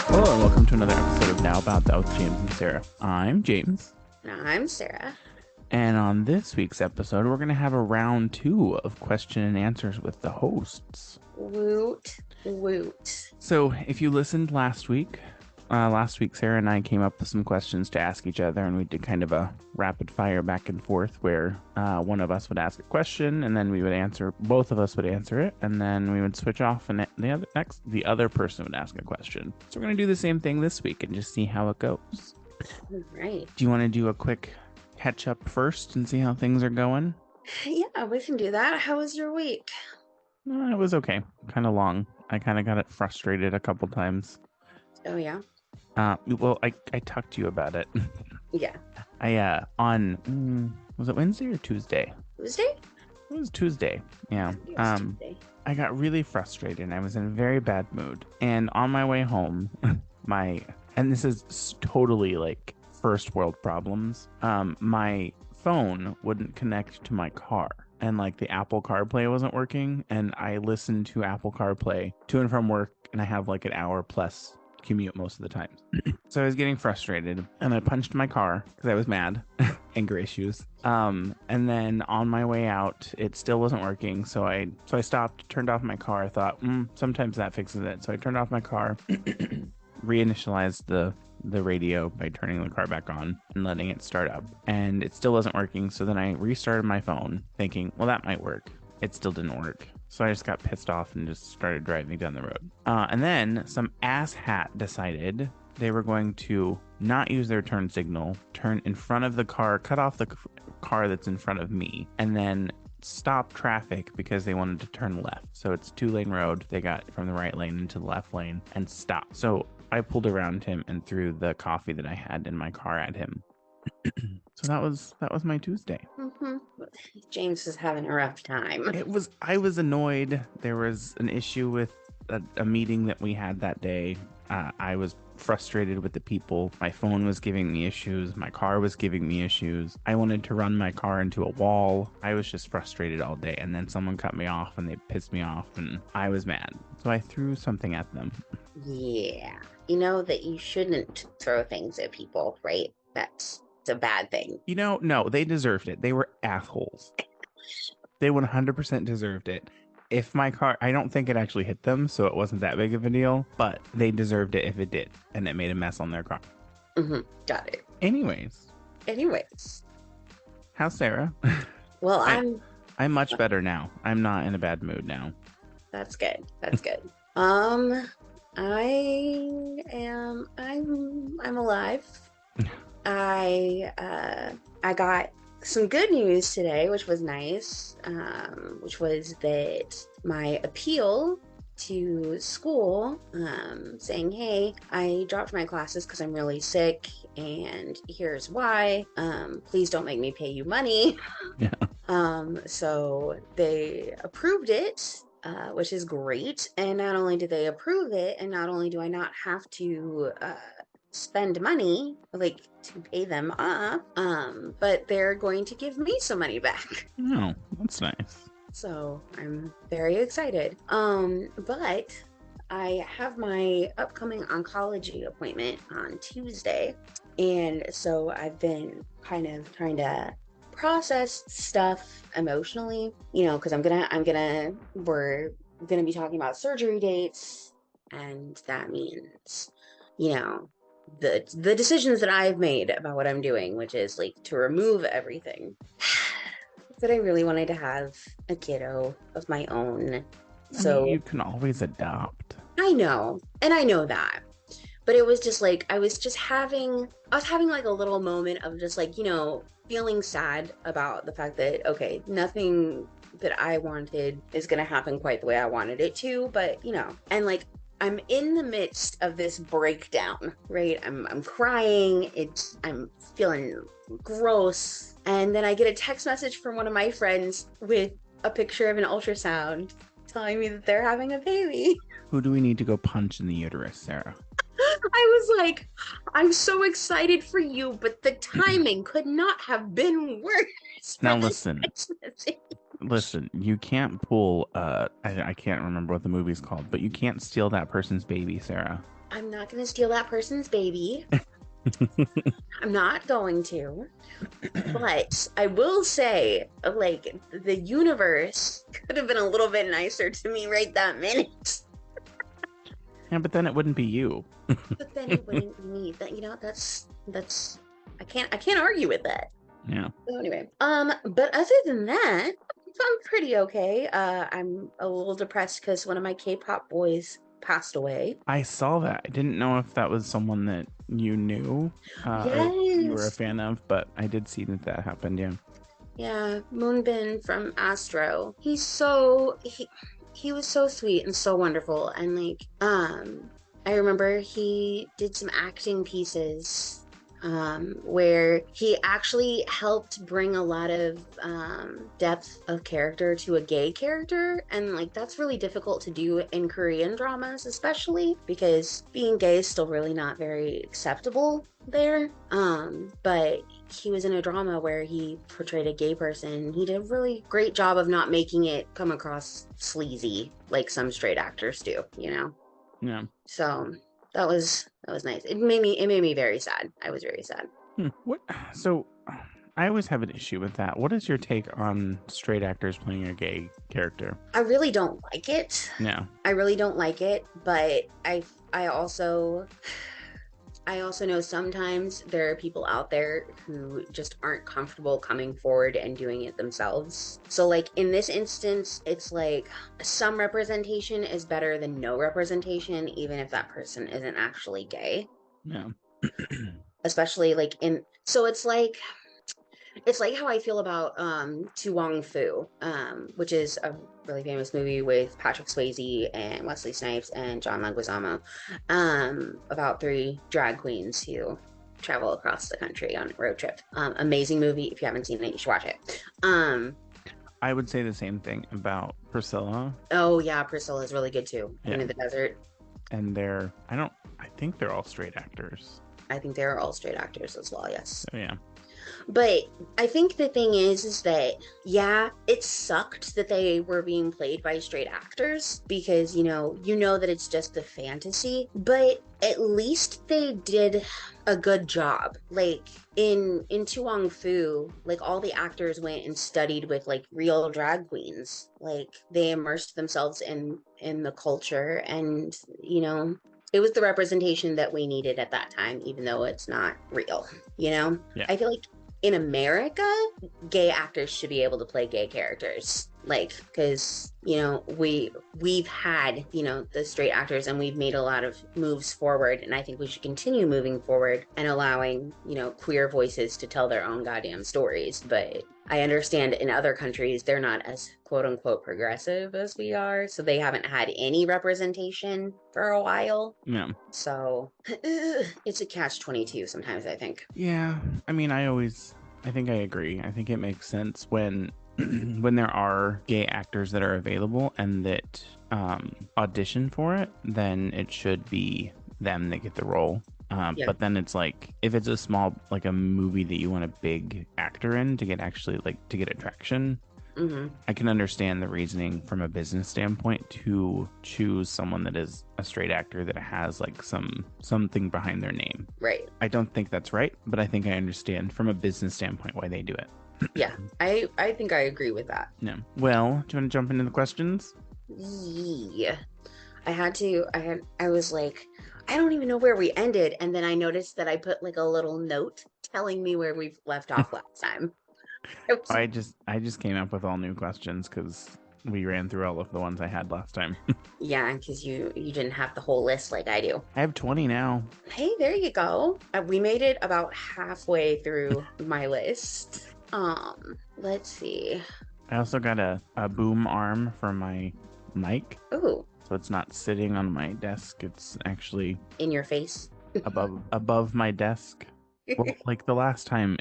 Hello and welcome to another episode of Now About That with James and Sarah. I'm James, And I'm Sarah. and on this week's episode, we're going to have a round two of question and answers with the hosts. Woot, woot. So, if you listened last week, Sarah and I came up with some questions to ask each other, and we did kind of a rapid fire back and forth where one of us would ask a question, and then we would answer. Both of us would answer it, and then we would switch off, and the other person would ask a question. So we're gonna do the same thing this week and just see how it goes. All right. Do you want to do a quick catch up first and see how things are going? Yeah, we can do that. How was your week? It was okay. Kind of long. I kind of got it frustrated a couple times. Oh, yeah? Well, I talked to you about it. Yeah. Was it Wednesday or Tuesday? Tuesday? It was Tuesday. Yeah. It was Tuesday. I got really frustrated and I was in a very bad mood. And on my way home, and this is totally like first world problems. My phone wouldn't connect to my car. And like the Apple CarPlay wasn't working. And I listened to Apple CarPlay to and from work, and I have like an hour plus commute most of the time. So I was getting frustrated and I punched my car because I was mad. Anger issues. And then on my way out, it still wasn't working. So I stopped, turned off my car. I thought, sometimes that fixes it. So I turned off my car, reinitialized the radio by turning the car back on and letting it start up. And it still wasn't working. So then I restarted my phone thinking, well, that might work. It still didn't work. So I just got pissed off and just started driving down the road. And then some asshat decided they were going to not use their turn signal, turn in front of the car, cut off the car that's in front of me, and then stop traffic because they wanted to turn left. So it's a 2-lane road. They got from the right lane into the left lane and stopped. So I pulled around him and threw the coffee that I had in my car at him. So that was my Tuesday. Mm-hmm. James is having a rough time. I was annoyed. There was an issue with a meeting that we had that day. I was frustrated with the people. My phone was giving me issues. My car was giving me issues. I wanted to run my car into a wall. I was just frustrated all day. And then someone cut me off and they pissed me off and I was mad. So I threw something at them. Yeah. You know that you shouldn't throw things at people, right? That's a bad thing. No, they deserved it. They were assholes. They 100% deserved it. If my car, I don't think it actually hit them, so it wasn't that big of a deal, but they deserved it if it did, and it made a mess on their car. Mm-hmm. Got it. Anyways, how's Sarah? Well, I'm much better now. I'm not in a bad mood now. That's good. That's good. I'm alive. I got some good news today, which was nice, which was that my appeal to school saying, hey, I dropped my classes because I'm really sick and here's why. Please don't make me pay you money. Yeah. So they approved it, which is great. And not only did they approve it, and not only do I not have to spend money like to pay them off, but they're going to give me some money back. Oh, that's nice. So I'm very excited. But I have my upcoming oncology appointment on Tuesday, and so I've been kind of trying to process stuff emotionally, because we're gonna be talking about surgery dates, and that means, the decisions that I've made about what I'm doing, which is like to remove everything. But I really wanted to have a kiddo of my own. So I mean, you can always adopt. I know, and I know that. But it was just like I was having like a little moment of just like, feeling sad about the fact that, okay, nothing that I wanted is gonna happen quite the way I wanted it to, but and like I'm in the midst of this breakdown, right? I'm crying. I'm feeling gross. And then I get a text message from one of my friends with a picture of an ultrasound telling me that they're having a baby. Who do we need to go punch in the uterus, Sarah? I was like, I'm so excited for you, but the timing could not have been worse. Now listen, you can't pull I can't remember what the movie's called, but you can't steal that person's baby, Sarah. I'm not going to steal that person's baby. I'm not going to. But I will say, like, the universe could have been a little bit nicer to me right that minute. Yeah, but then it wouldn't be you. But then it wouldn't be me. That that's I can't argue with that. Yeah. So anyway, but other than that, I'm pretty okay. I'm a little depressed because one of my K-pop boys passed away. I saw that. I didn't know if that was someone that you knew or you were a Yes. fan of, but I did see that that happened. Yeah. Yeah, Moonbin from Astro. He was so sweet and so wonderful. And like, I remember he did some acting pieces where he actually helped bring a lot of depth of character to a gay character. And like, that's really difficult to do in Korean dramas, especially because being gay is still really not very acceptable there. But he was in a drama where he portrayed a gay person. He did a really great job of not making it come across sleazy like some straight actors do, you know? Yeah. So that was nice. It made me very sad. I was very sad. What? So I always have an issue with that. What is your take on straight actors playing a gay character? I really don't like it. No. I really don't like it, but I also I also know sometimes there are people out there who just aren't comfortable coming forward and doing it themselves. So, like in this instance, it's like some representation is better than no representation, even if that person isn't actually gay. Yeah. Especially like so it's like how I feel about To Wong Fu, which is a really famous movie with Patrick Swayze and Wesley Snipes and John Leguizamo, about three drag queens who travel across the country on a road trip. Amazing movie. If you haven't seen it, you should watch it. I would say the same thing about Priscilla. Oh yeah, Priscilla is really good too. Yeah. In the Desert. And I think they're all straight actors. I think they're all straight actors as well. Yes. So yeah. But I think the thing is that, yeah, it sucked that they were being played by straight actors because, you know that it's just a fantasy, but at least they did a good job. Like in To Wong Fu, like all the actors went and studied with like real drag queens. Like they immersed themselves in the culture and, it was the representation that we needed at that time, even though it's not real, Yeah. I feel like in America, gay actors should be able to play gay characters. Like, because, we've had, the straight actors and we've made a lot of moves forward. And I think we should continue moving forward and allowing, queer voices to tell their own goddamn stories. But I understand in other countries, they're not as quote unquote progressive as we are. So they haven't had any representation for a while. Yeah. So it's a catch-22 sometimes, I think. Yeah. I mean, I think I agree. I think it makes sense when when there are gay actors that are available and that audition for it, then it should be them that get the role. Yeah. But then it's like if it's a small, like a movie that you want a big actor in to get attraction, I can understand the reasoning from a business standpoint to choose someone that is a straight actor that has like something behind their name. Right. I don't think that's right, but I think I understand from a business standpoint why they do it. Yeah, I think I agree with that. No. Well, do you want to jump into the questions? Yeah. I was like, I don't even know where we ended. And then I noticed that I put like a little note telling me where we've left off last time. I just came up with all new questions because we ran through all of the ones I had last time. Yeah, because you didn't have the whole list like I do. I have 20 now. Hey, there you go. We made it about halfway through my list. Let's see. I also got a boom arm for my mic. Ooh, So it's not sitting on my desk. It's actually in your face. above my desk. Well, like the last time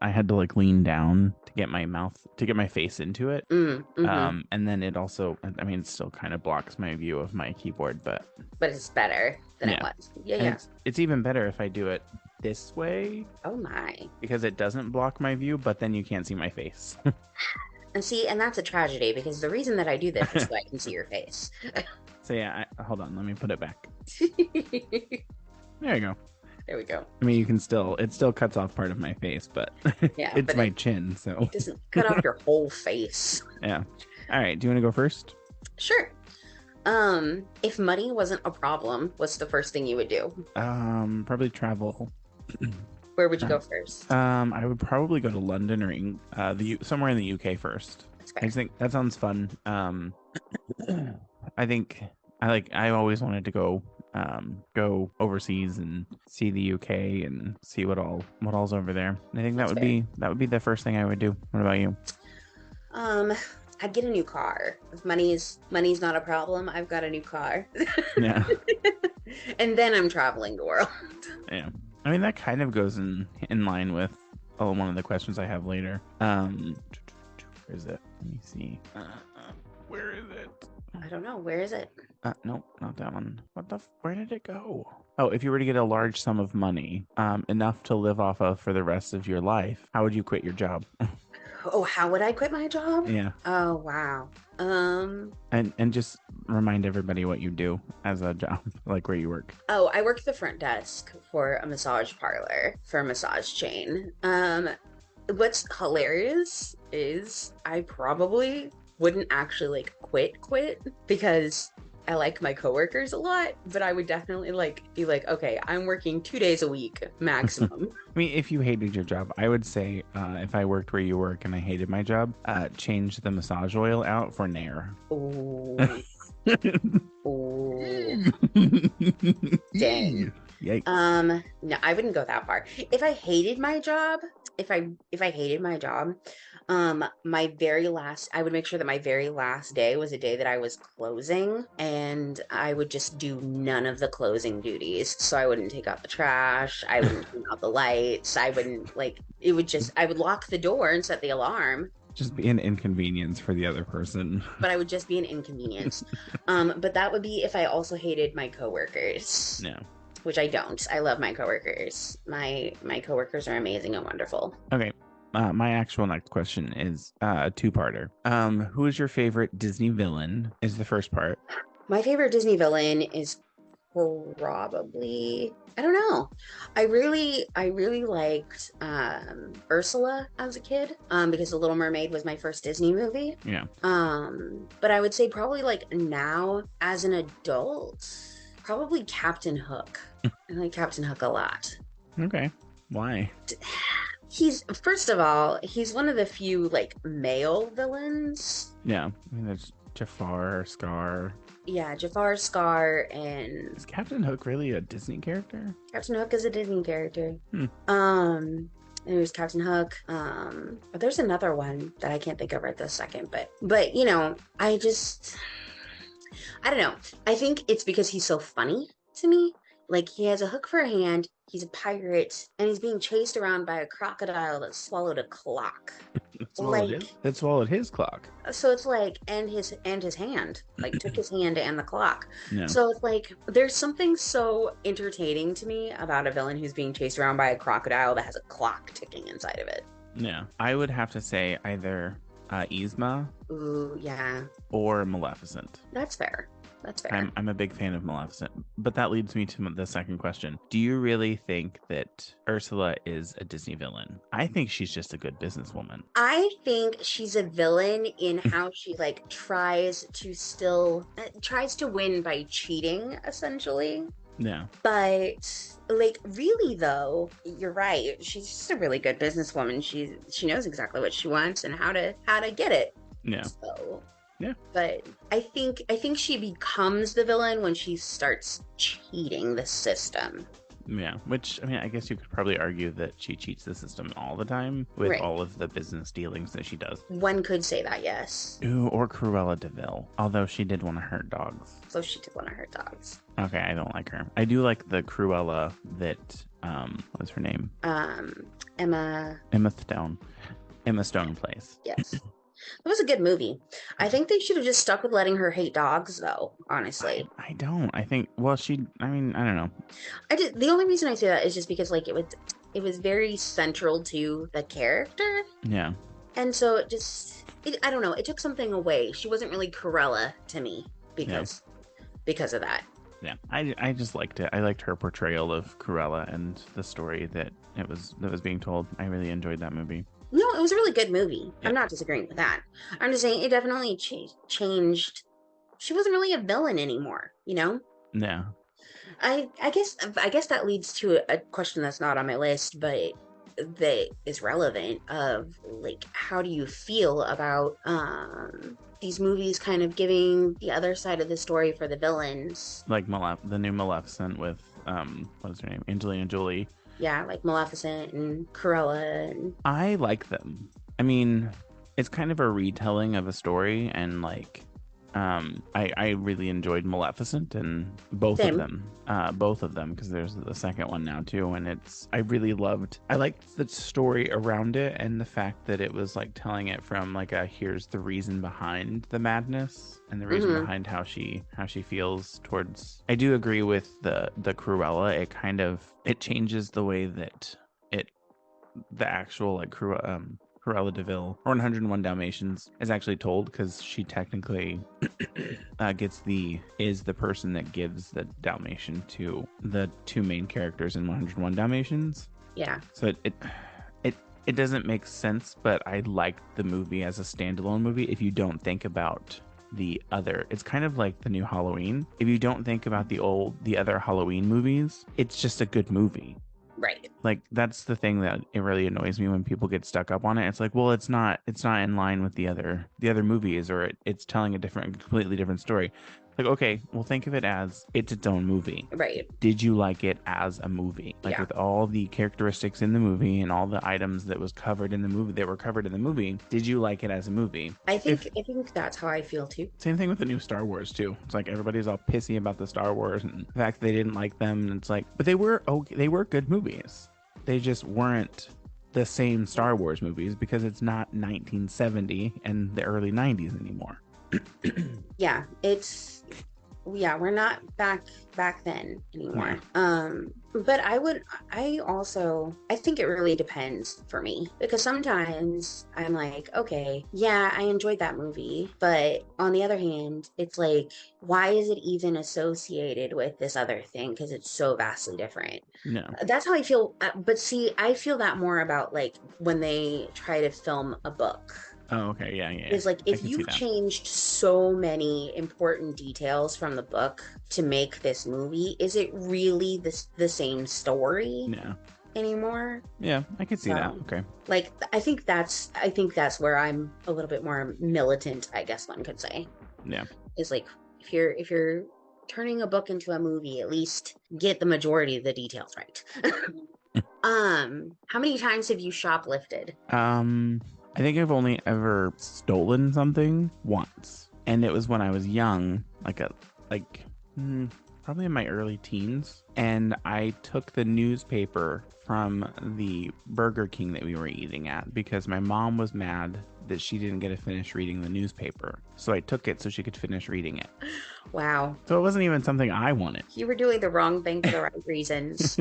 I had to like lean down to get my face into it. Mm-hmm. And then it also, I mean, it still kind of blocks my view of my keyboard, but But it's better than it Yeah. was. Yeah, and yeah. it's even better if I do it this way Oh my. because it doesn't block my view, but then you can't see my face. And that's a tragedy because the reason that I do this is so I can see your face. So yeah, hold on, let me put it back. There you go. There we go. I mean, it still cuts off part of my face, but Yeah, it's but my it chin, so. doesn't cut off your whole face. Yeah. All right. Do you want to go first? Sure. If money wasn't a problem, what's the first thing you would do? Probably travel. Where would you go first? I would probably go to London or somewhere in the UK first. That's I fair. just think that sounds fun. I think I always wanted to go overseas and see the UK and see what all's over there. I think That's that would be the first thing I would do. What about you? I'd get a new car. If money's not a problem, I've got a new car. Yeah. And then I'm traveling the world. Yeah. I mean, that kind of goes in line with one of the questions I have later. Where is it? Let me see. Where is it? I don't know. Where is it? Nope, not that one. Where did it go? Oh, if you were to get a large sum of money, enough to live off of for the rest of your life, how would you quit your job? Oh, how would I quit my job? Yeah. Oh, wow. And just remind everybody what you do as a job, like where you work. Oh, I work the front desk for a massage parlor for a massage chain. What's hilarious is I probably wouldn't actually like quit because I like my coworkers a lot, but I would definitely be like, okay, I'm working 2 days a week maximum. I mean, if you hated your job, I would say if I worked where you work and I hated my job, change the massage oil out for Nair. Oh, oh, dang. Yikes. No, I wouldn't go that far. If I hated my job, if I hated my job, I would make sure that my very last day was a day that I was closing, and I would just do none of the closing duties. So I wouldn't take out the trash, I wouldn't turn out the lights, I wouldn't I would lock the door and set the alarm. Just be an inconvenience for the other person. But I would just be an inconvenience. But that would be if I also hated my coworkers. No. Which I don't. I love my coworkers. My coworkers are amazing and wonderful. Okay. My actual next question is a two-parter. Who is your favorite Disney villain? Is the first part. My favorite Disney villain is probably, I don't know. I really liked Ursula as a kid because The Little Mermaid was my first Disney movie. Yeah. But I would say probably like now as an adult, probably Captain Hook. I like Captain Hook a lot. Okay. Why? He's, first of all, he's one of the few like male villains. Yeah. I mean, there's Jafar, Scar. Yeah, Jafar, Scar, and Is Captain Hook really a Disney character? Captain Hook is a Disney character. Hmm. And there's Captain Hook. But there's another one that I can't think of right this second. But you know, I don't know. I think it's because he's so funny to me. Like, he has a hook for a hand, he's a pirate, and he's being chased around by a crocodile that swallowed a clock. That swallowed his clock. So it's like, and his hand, like took his hand and the clock. No. So it's like, there's something so entertaining to me about a villain who's being chased around by a crocodile that has a clock ticking inside of it. Yeah. I would have to say either Yzma. Ooh, yeah. Or Maleficent. That's fair. That's fair. I'm a big fan of Maleficent, but that leads me to the second question. Do you really think that Ursula is a Disney villain? I think she's just a good businesswoman. I think she's a villain in how she like tries to win by cheating, essentially. Yeah. But like, really though, you're right. She's just a really good businesswoman. She knows exactly what she wants and how to get it. Yeah. So yeah. But I think she becomes the villain when she starts cheating the system. Yeah, which, I mean, I guess you could probably argue that she cheats the system all the time with Right. all of the business dealings that she does. One could say that, yes. Ooh, or Cruella de Vil, although she did want to hurt dogs. So she did want to hurt dogs. Okay, I don't like her. I do like the Cruella that, what's her name? Emma Stone plays. Yes. It was a good movie. I think they should have just stuck with letting her hate dogs, though, honestly. I don't. I think, well, I don't know. The only reason I say that is just because, like, it was very central to the character. Yeah. And so I don't know, it took something away. She wasn't really Cruella to me because of that. Yeah, I just liked it. I liked her portrayal of Cruella and the story that was being told. I really enjoyed that movie. No, it was a really good movie. Yeah, I'm not disagreeing with that. I'm just saying it definitely changed. She wasn't really a villain anymore, you know? yeah, I guess that leads to a question that's not on my list, but that is relevant of like how do you feel about these movies kind of giving the other side of the story for the villains? like the new Maleficent with what's her name, Angelina Jolie. Yeah, like Maleficent and Cruella and I like them. I mean, it's kind of a retelling of a story, and like, I really enjoyed Maleficent and Sim. both of them, because there's the second one now too, and I liked the story around it and the fact that it was like telling it from like a here's the reason behind the madness and the reason Hmm. behind how she feels towards. I do agree with the Cruella. It changes the way that it the actual like Cruella Deville or 101 Dalmatians is actually told, because she technically is the person that gives the Dalmatian to the two main characters in 101 Dalmatians. Yeah. So it it doesn't make sense, but I liked the movie as a standalone movie. If you don't think about it's kind of like the new Halloween. If you don't think about the other Halloween movies, it's just a good movie. Right. Like, that's the thing that it really annoys me when people get stuck up on it. It's like, well, it's not in line with the other movies, or it's telling a completely different story. Like, okay, well, think of it as it's its own movie. Right. Did you like it as a movie? Like, Yeah. with all the characteristics in the movie and all the items that were covered in the movie, did you like it as a movie? I If think I think that's how I feel too. Same thing with the new Star Wars too. It's like everybody's all pissy about the Star Wars and the fact that they didn't like them. And it's like, but they were okay. They were good movies. They just weren't the same Star Wars movies, because it's not 1970 and the early 90s anymore. Yeah, we're not back then Yeah. anymore. But I think it really depends for me, because sometimes I'm like, okay, yeah, I enjoyed that movie, but on the other hand, it's like, why is it even associated with this other thing, because it's so vastly different. No. That's how I feel, but see, I feel that more about like when they try to film a book. Oh, okay. Yeah, yeah, yeah. Is like I if can see you've that. changed so many important details from the book to make this movie, is it really the same story No. anymore? Yeah, I can see that. So Okay. like I think that's where I'm a little bit more militant, I guess one could say. Yeah. Is like if you're turning a book into a movie, at least get the majority of the details right. How many times have you shoplifted? I think I've only ever stolen something once, and it was when I was young, like probably in my early teens, and I took the newspaper from the Burger King that we were eating at, because my mom was mad that she didn't get to finish reading the newspaper. So I took it so she could finish reading it. Wow. So it wasn't even something I wanted. You were doing the wrong thing for the right reasons.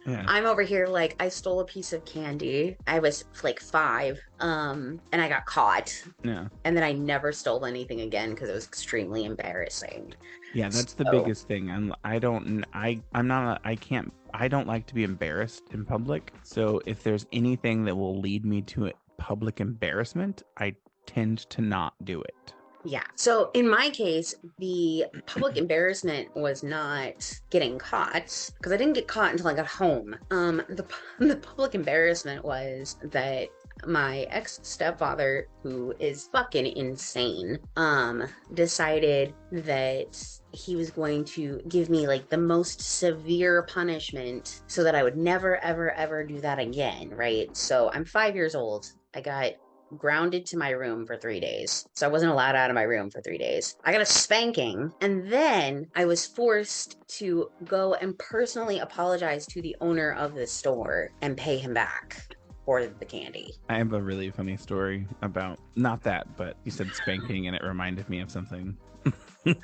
Yeah. I'm over here like I stole a piece of candy. I was like 5, and I got caught. Yeah. And then I never stole anything again because it was extremely embarrassing. Yeah, that's the So biggest thing. I'm not I can't I don't like to be embarrassed in public. So if there's anything that will lead me to public embarrassment, I tend to not do it. yeah. So in my case, the public embarrassment was not getting caught because I didn't get caught until I got home. The public embarrassment was that my ex stepfather, who is fucking insane, decided that he was going to give me like the most severe punishment so that I would never, ever, ever do that again. Right. So I'm 5 years old. I got grounded to my room for 3 days. So I wasn't allowed out of my room for 3 days. I got a spanking. And then I was forced to go and personally apologize to the owner of the store and pay him back for the candy. I have a really funny story about not that, but you said spanking and it reminded me of something.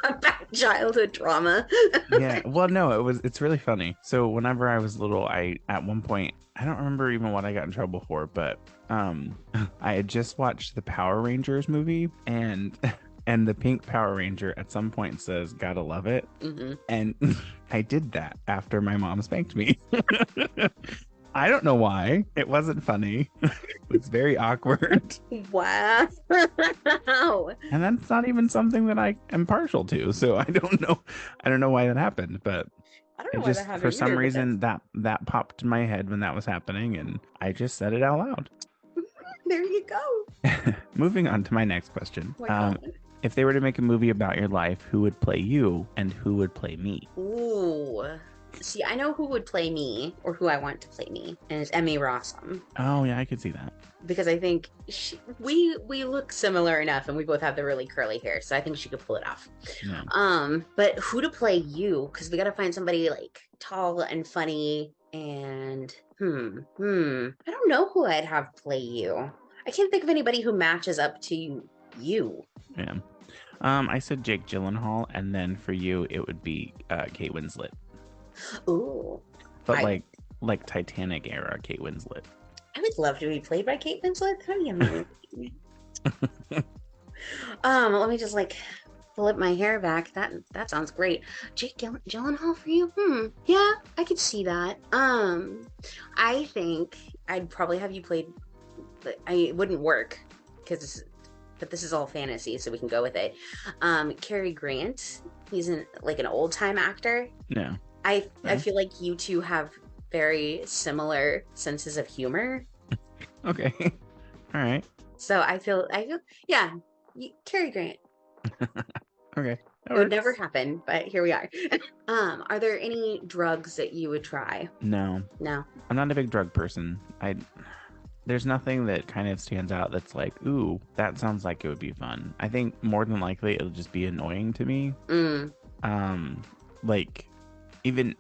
About childhood trauma. Yeah, well, no, it's really funny. So whenever I was little, at one point, I don't remember even what I got in trouble for, but I had just watched the Power Rangers movie, and And the pink Power Ranger at some point says, "Gotta love it." Hmm. And I did that after my mom spanked me. I don't know why. It wasn't funny. It was very awkward. Wow. And that's not even something that I am partial to. So I don't know. I don't know why that happened, but I don't it know why that just for happened some either, but that's reason that popped in my head when that was happening and I just said it out loud. there you go. Moving on to my next question. Oh my God. If they were to make a movie about your life, who would play you and who would play me? Ooh. See, I know who would play me or who I want to play me, and it's Emmy Rossum. Oh yeah, I could see that. Because I think we look similar enough and we both have the really curly hair, so I think she could pull it off. Yeah. But who to play you? Because we gotta find somebody like tall and funny and I don't know who I'd have play you. I can't think of anybody who matches up to you. Yeah. I said Jake Gyllenhaal, and then for you, it would be Kate Winslet. Ooh. But I like Titanic era Kate Winslet. would love to be played by Kate Winslet. That'd be amazing. Let me just like flip my hair back. That sounds great. Jake Gyllenhaal for you? Yeah, I could see that. I think I'd probably have you played. It wouldn't work because, but this is all fantasy, so we can go with it. Cary Grant. He's like an old time actor. Yeah. I feel like you two have very similar senses of humor. Okay. All right. So I feel yeah, Cary Grant. Okay. It would never happen, but here we are. Are there any drugs that you would try? No. No. I'm not a big drug person. There's nothing that kind of stands out that's like, ooh, that sounds like it would be fun. I think more than likely it'll just be annoying to me. Like even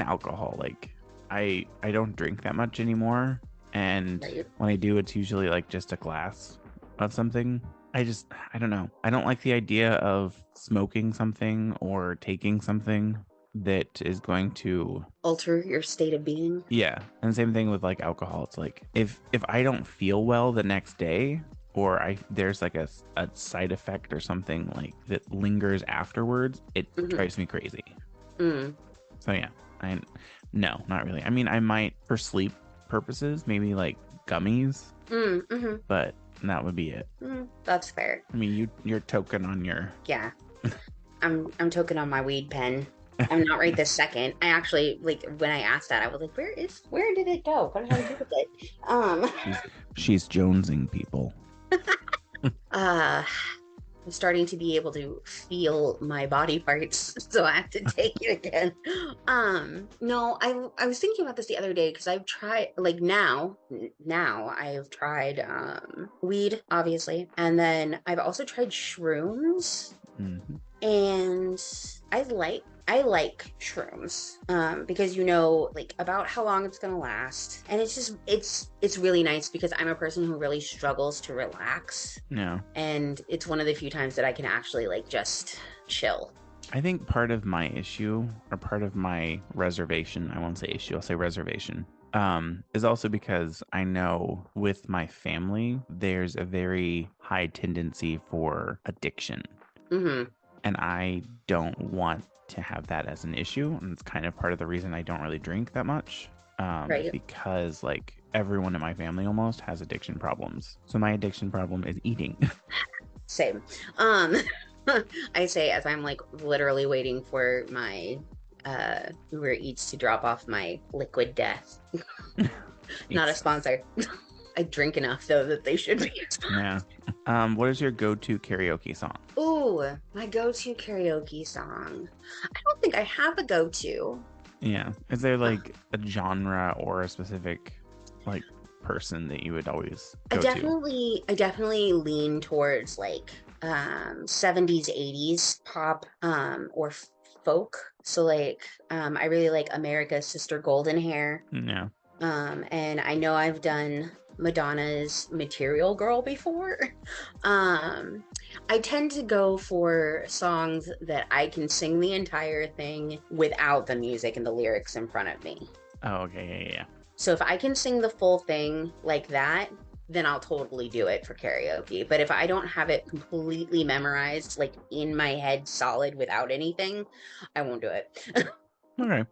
alcohol, like I don't drink that much anymore. And Right. when I do, it's usually like just a glass of something. I don't know. I don't like the idea of smoking something or taking something that is going to Alter your state of being. yeah. And same thing with like alcohol. It's like if I don't feel well the next day or there's like a side effect or something like that lingers afterwards, it drives me crazy. So yeah, no, not really. I mean, I might for sleep purposes, maybe like gummies, but that would be it. That's fair. I mean, you're token on your Yeah. I'm token on my weed pen. I'm not right this second. I actually like when I asked that, I was like, where did it go? What did I do with it? She's jonesing people. I'm starting to be able to feel my body parts, so I have to take it again. No, I was thinking about this the other day because I've tried like now I've tried weed, obviously, and then I've also tried shrooms, and I like shrooms because you know like about how long it's gonna last, and it's really nice because I'm a person who really struggles to relax. Yeah. And it's one of the few times that I can actually like just chill. I think part of my issue or part of my reservation, I won't say issue, I'll say reservation, is also because I know with my family, there's a very high tendency for addiction. And I don't want to have that as an issue. And it's kind of part of the reason I don't really drink that much. Right. Because like everyone in my family almost has addiction problems. So my addiction problem is eating. Same. I say as I'm like literally waiting for my Uber Eats to drop off my liquid death. Not a sponsor. I drink enough though that they should be. Yeah. What is your go-to karaoke song? Ooh, my go-to karaoke song. I don't think I have a go-to. Yeah. Is there like a genre or a specific like person that you would always go to? I definitely lean towards like 70s, 80s pop or folk. So like I really like America's Sister Golden Hair. Yeah. And I know I've done Madonna's Material Girl before. I tend to go for songs that I can sing the entire thing without the music and the lyrics in front of me. Oh, okay. Yeah. So if I can sing the full thing like that, then I'll totally do it for karaoke. But if I don't have it completely memorized, like in my head, solid without anything, I won't do it. Okay.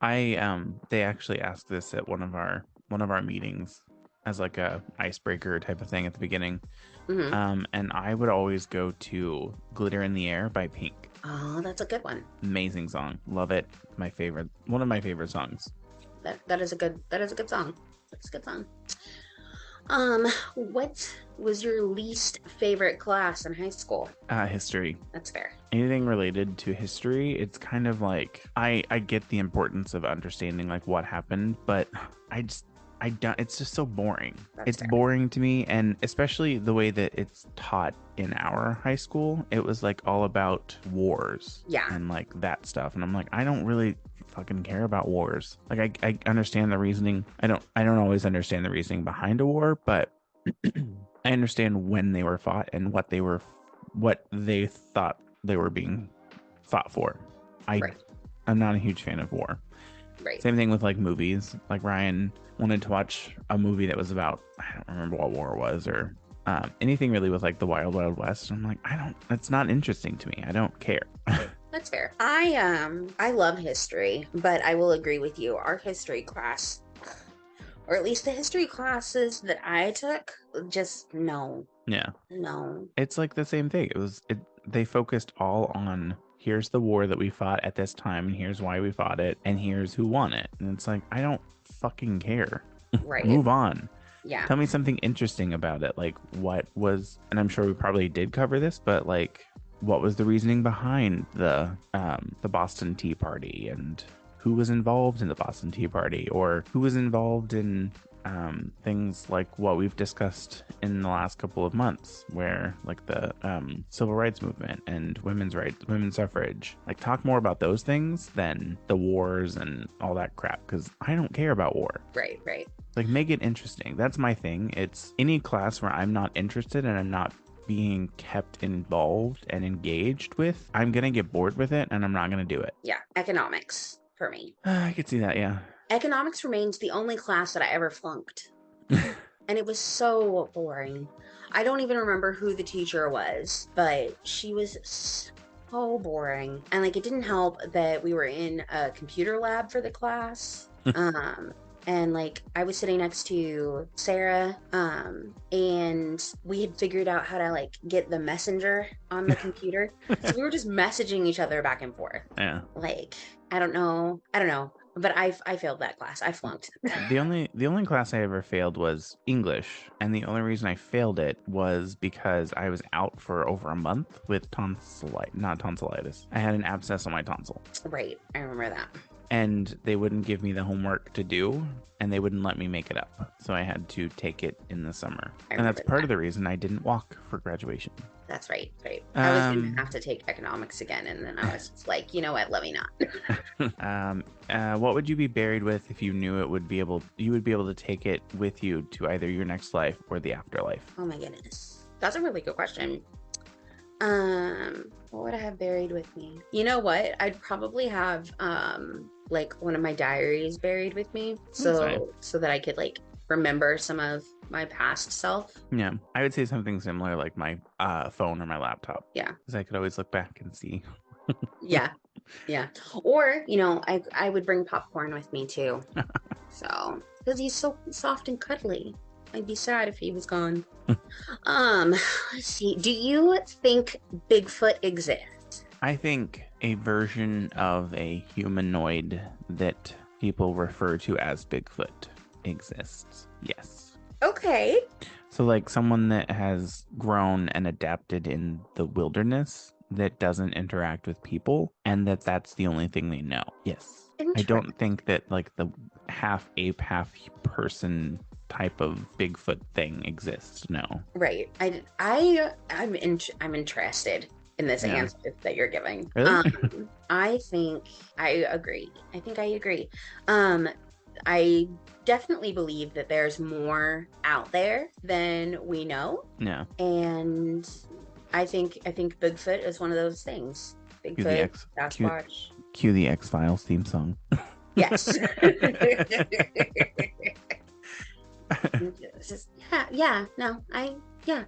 They actually asked this at one of our meetings as like a icebreaker type of thing at the beginning. Hmm. And I would always go to Glitter in the Air by Pink. Oh, that's a good one. Amazing song. Love it. My favorite. One of my favorite songs. That is a good song. That's a good song. What was your least favorite class in high school? History. That's fair. Anything related to history, it's kind of like I get the importance of understanding like what happened, but I don't, it's just so boring. That's It's fair. boring to me, and especially the way that it's taught in our high school. It was like all about wars Yeah. and like that stuff, and I'm like, I don't really fucking care about wars. Like I understand the reasoning. I don't always understand the reasoning behind a war, but I understand when they were fought and what they thought they were being fought for. Right. I'm not a huge fan of war. Right. Same thing with like movies. Like Ryan wanted to watch a movie that was about, I don't remember what war it was, or anything really with like the Wild Wild West. I'm like, that's not interesting to me. I don't care. That's fair. I love history, but I will agree with you. Our history class, or at least the history classes that I took, just no. Yeah. No. It's like the same thing. They focused all on here's the war that we fought at this time, and here's why we fought it, and here's who won it. And it's like, I don't fucking care. Right. Move on. Yeah. Tell me something interesting about it. Like what was, and I'm sure we probably did cover this, but like what was the reasoning behind the Boston Tea Party, and who was involved in the Boston Tea Party, or who was involved in things like what we've discussed in the last couple of months, where like the civil rights movement and women's rights, women's suffrage. Like talk more about those things than the wars and all that crap, because I don't care about war. Right. Right. Like make it interesting. That's my thing. It's any class where I'm not interested and I'm not being kept involved and engaged with, I'm gonna get bored with it and I'm not gonna do it. Yeah. Economics for me. I could see that, yeah. Economics remains the only class that I ever flunked. And it was so boring. I don't even remember who the teacher was, but she was so boring. And like it didn't help that we were in a computer lab for the class. And like I was sitting next to Sarah, and we had figured out how to like get the messenger on the computer. So we were just messaging each other back and forth. Yeah. Like, I don't know. But I failed that class. I flunked. The only class I ever failed was English, and the only reason I failed it was because I was out for over a month with not tonsillitis. I had an abscess on my tonsil. Right. I remember that. And they wouldn't give me the homework to do, and they wouldn't let me make it up. So I had to take it in the summer. And that's part of the reason I didn't walk for graduation. That's right. Right. I was going to have to take economics again, and then I was just like, you know what? Let me not. What would you be buried with if you knew you would be able to take it with you to either your next life or the afterlife? Oh my goodness. That's a really good question. What would I have buried with me? You know what? I'd probably have like one of my diaries buried with me, so that I could like remember some of my past self. Yeah, I would say something similar, like my phone or my laptop. Yeah, because I could always look back and see. Yeah. Or I would bring popcorn with me too. So because he's so soft and cuddly. I'd be sad if he was gone. Let's see. Do you think Bigfoot exists? I think a version of a humanoid that people refer to as Bigfoot exists. Yes. Okay. So like someone that has grown and adapted in the wilderness that doesn't interact with people, and that's the only thing they know. Yes. I don't think that like the half ape, half person type of Bigfoot thing exists. No. Right. I'm interested in this answer that you're giving. Really? I think I agree. I definitely believe that there's more out there than we know. Yeah. And I think Bigfoot is one of those things. Bigfoot, Sasquatch. Cue the X-Files theme song. Yes. yeah, no, yeah,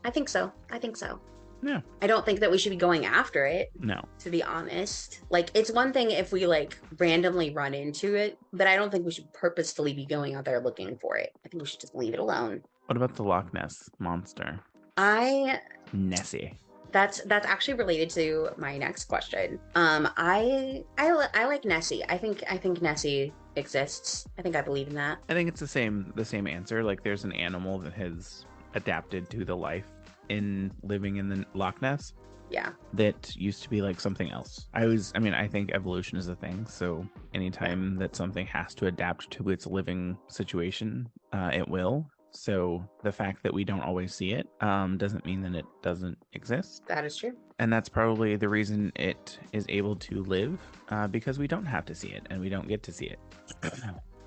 I think so. I think so. Yeah. I don't think that we should be going after it, No. to be honest. Like, it's one thing if we like randomly run into it, but I don't think we should purposefully be going out there looking for it. I think we should just leave it alone. What about the Loch Ness monster? I Nessie. That's actually related to my next question. I like Nessie. I think Nessie exists. I think I believe in that. I think it's the same answer. Like there's an animal that has adapted to the life in living in the Loch Ness Yeah. that used to be like something else. I think evolution is a thing. So anytime that something has to adapt to its living situation, it will. So the fact that we don't always see it doesn't mean that it doesn't exist. That is true. And that's probably the reason it is able to live, because we don't have to see it and we don't get to see it.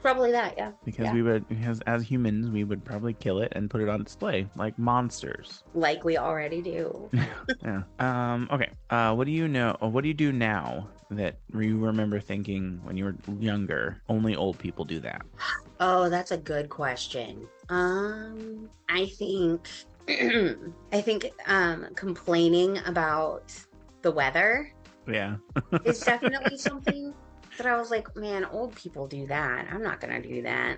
Probably that, yeah. Because as humans, we would probably kill it and put it on display like monsters. Like we already do. Yeah. Okay. What do you know? What do you do now that you remember thinking when you were younger? Only old people do that. Oh, that's a good question. I think I think complaining about the weather Yeah. is definitely something that I was like, man, old people do that. I'm not gonna do that.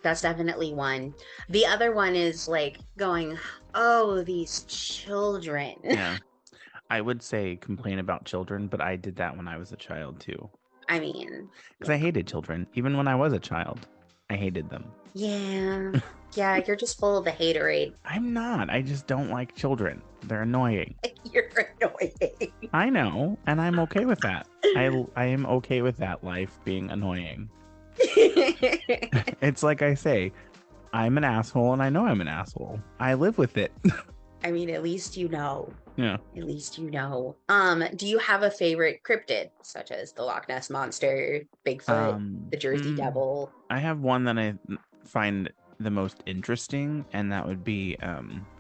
That's definitely one. The other one is like going, oh, these children. Yeah. I would say complain about children, but I did that when I was a child too. I mean, Because I hated children. Even when I was a child, I hated them. yeah. Yeah, you're just full of the haterade. I'm not. I just don't like children. They're annoying. You're annoying. I know, and I'm okay with that. I am okay with that life being annoying. It's like I say, I'm an asshole and I know I'm an asshole. I live with it. I mean, at least you know. Yeah. At least you know. Do you have a favorite cryptid, such as the Loch Ness Monster, Bigfoot, the Jersey Devil? I have one that I find the most interesting, and that would be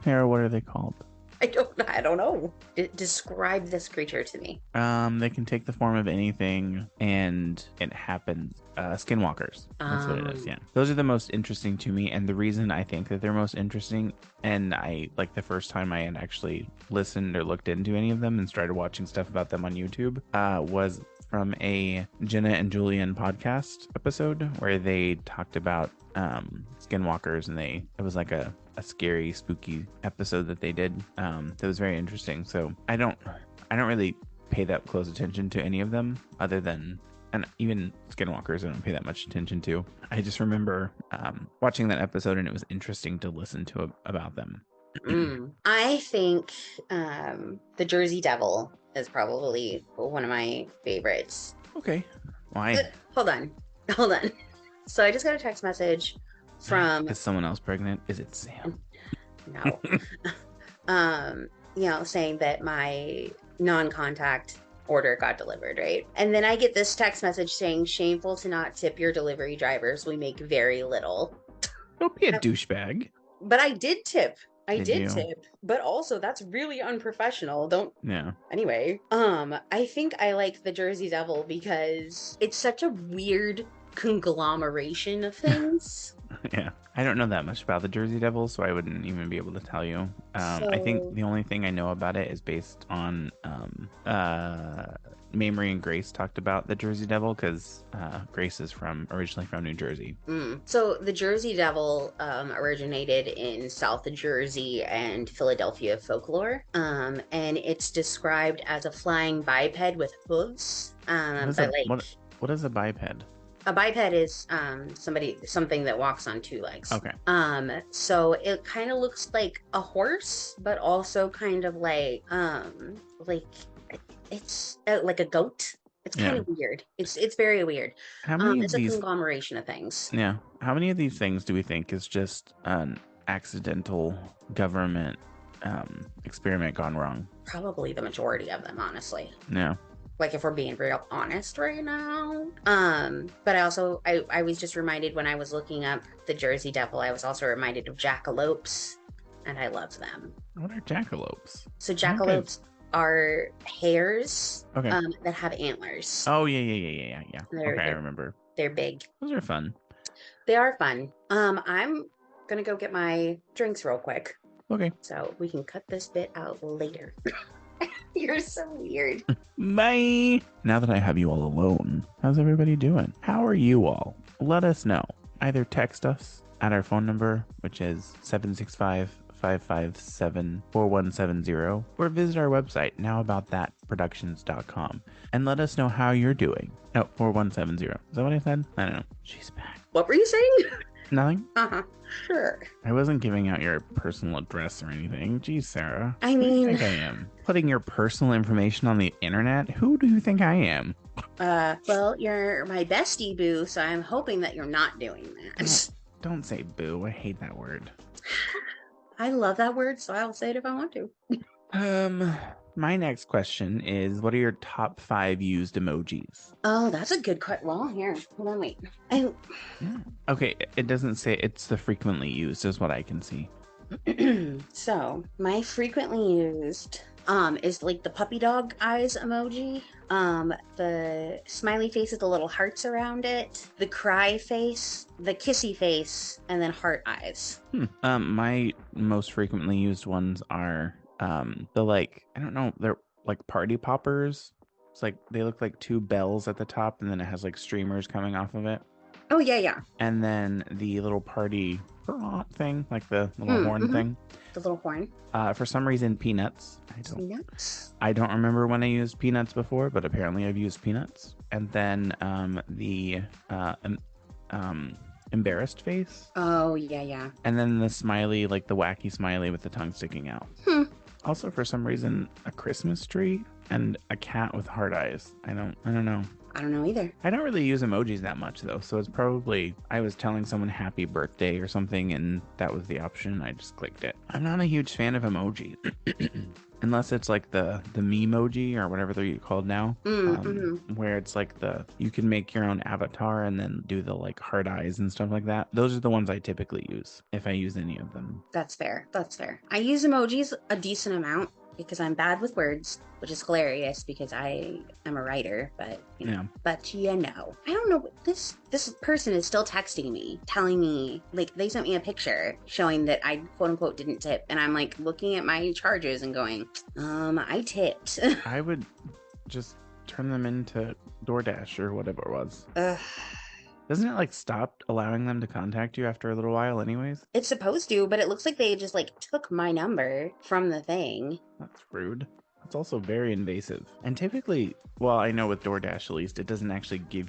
Sarah, what are they called? I don't know. Describe this creature to me. They can take the form of anything, and it happens. Skinwalkers. That's what it is. Yeah, those are the most interesting to me, and the reason I think that they're most interesting, and I like the first time I had actually listened or looked into any of them and started watching stuff about them on YouTube, was from a Jenna and Julian podcast episode where they talked about skinwalkers, and it was like a scary, spooky episode that they did. That was very interesting. So I don't really pay that close attention to any of them, other than, and even skinwalkers I don't pay that much attention to. I just remember watching that episode, and it was interesting to listen to about them. I think the Jersey Devil is probably one of my favorites. Okay. Why? Hold on. So I just got a text message from... Is someone else pregnant? Is it Sam? No. Saying that my non-contact order got delivered, right? And then I get this text message saying, shameful to not tip your delivery drivers. We make very little. Don't be a douchebag. But I did tip. I did you? tip, but also that's really unprofessional. Yeah. Anyway, I think I like the Jersey Devil because it's such a weird conglomeration of things. Yeah. I don't know that much about the Jersey Devil, so I wouldn't even be able to tell you. I think the only thing I know about it is based on Mamrie and Grace talked about the Jersey Devil, because Grace is originally from New Jersey. So the Jersey Devil originated in South Jersey and Philadelphia folklore, and it's described as a flying biped with hooves. What is a biped? A biped is something that walks on two legs. Okay. So it kind of looks like a horse, but also kind of like it's like a goat. It's kind of weird. It's very weird. How many it's a conglomeration of things. Yeah. How many of these things do we think is just an accidental government experiment gone wrong? Probably the majority of them, honestly. Yeah. Like, if we're being real honest right now. But I was just reminded when I was looking up the Jersey Devil, I was also reminded of jackalopes, and I love them. What are jackalopes? So jackalopes are hares that have antlers. Oh, yeah. Okay, I remember. They're big. Those are fun. They are fun. I'm gonna go get my drinks real quick Okay. so we can cut this bit out later. You're so weird. Bye. Now that I have you all alone, how's everybody doing? How are you all? Let us know. Either text us at our phone number, which is 765-557-4170, or visit our website, nowaboutthatproductions.com, and let us know how you're doing. No, 4170. Is that what I said? I don't know. She's back. What were you saying? Nothing? Uh-huh. Sure. I wasn't giving out your personal address or anything. Geez, Sarah. I Who do you mean, think I am? Putting your personal information on the internet? Who do you think I am? well, you're my bestie boo, so I'm hoping that you're not doing that. Don't say boo. I hate that word. I love that word, so I'll say it if I want to. My next question is, what are your top 5 used emojis? Oh, that's a good question. Well, here, hold on, wait. Okay, it doesn't say it's the frequently used, is what I can see. So my frequently used is like the puppy dog eyes emoji, the smiley face with the little hearts around it, the cry face, the kissy face, and then heart eyes. My most frequently used ones are the, like, I don't know, they're like party poppers. It's like they look like 2 bells at the top, and then it has like streamers coming off of it. Oh yeah. And then the little party thing, like the little horn thing. The little horn. For some reason, peanuts. Peanuts. I don't remember when I used peanuts before, but apparently I've used peanuts. And then the embarrassed face. Oh yeah. And then the smiley, like the wacky smiley with the tongue sticking out. Also, for some reason, a Christmas tree and a cat with heart eyes. I don't know. I don't know either. I don't really use emojis that much though, so it's probably I was telling someone happy birthday or something, and that was the option. I just clicked it. I'm not a huge fan of emojis, unless it's like the Memoji or whatever they're called now, where it's like you can make your own avatar and then do the like heart eyes and stuff like that. Those are the ones I typically use if I use any of them. That's fair. I use emojis a decent amount because I'm bad with words, which is hilarious because I am a writer, but you know. But I don't know, this person is still texting me, telling me, like, they sent me a picture showing that I quote unquote didn't tip, and I'm like looking at my charges and going, I tipped. I would just turn them into DoorDash or whatever it was. Doesn't it like stop allowing them to contact you after a little while anyways? It's supposed to, but it looks like they just like took my number from the thing. That's rude. It's also very invasive. And typically, well, I know with DoorDash at least, it doesn't give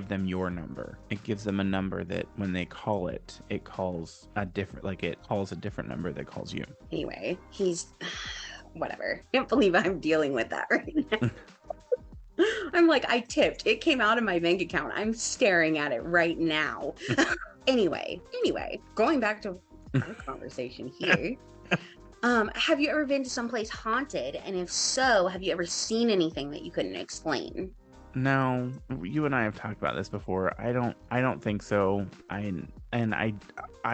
them your number. It gives them a number that when they call it, it calls a different number that calls you. Anyway, he's whatever. I can't believe I'm dealing with that right now. I'm like, I tipped. It came out of my bank account. I'm staring at it right now. Anyway, going back to our conversation here. Have you ever been to someplace haunted? And if so, have you ever seen anything that you couldn't explain? No, you and I have talked about this before. I don't think so. I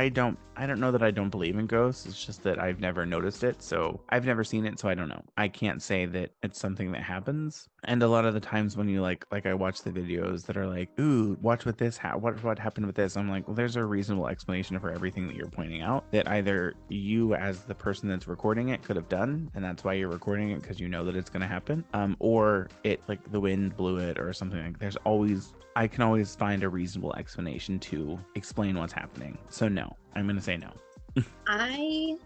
don't know that I don't believe in ghosts. It's just that I've never noticed it. So I've never seen it. So I don't know. I can't say that it's something that happens. And a lot of the times when you like I watch the videos that are like, ooh, watch with this, what happened with this? I'm like, well, there's a reasonable explanation for everything that you're pointing out that either you as the person that's recording it could have done. And that's why you're recording it, because you know that it's going to happen. Or it like the wind blew it or something. Like I can always find a reasonable explanation to explain what's happening. So no, I'm gonna say no. I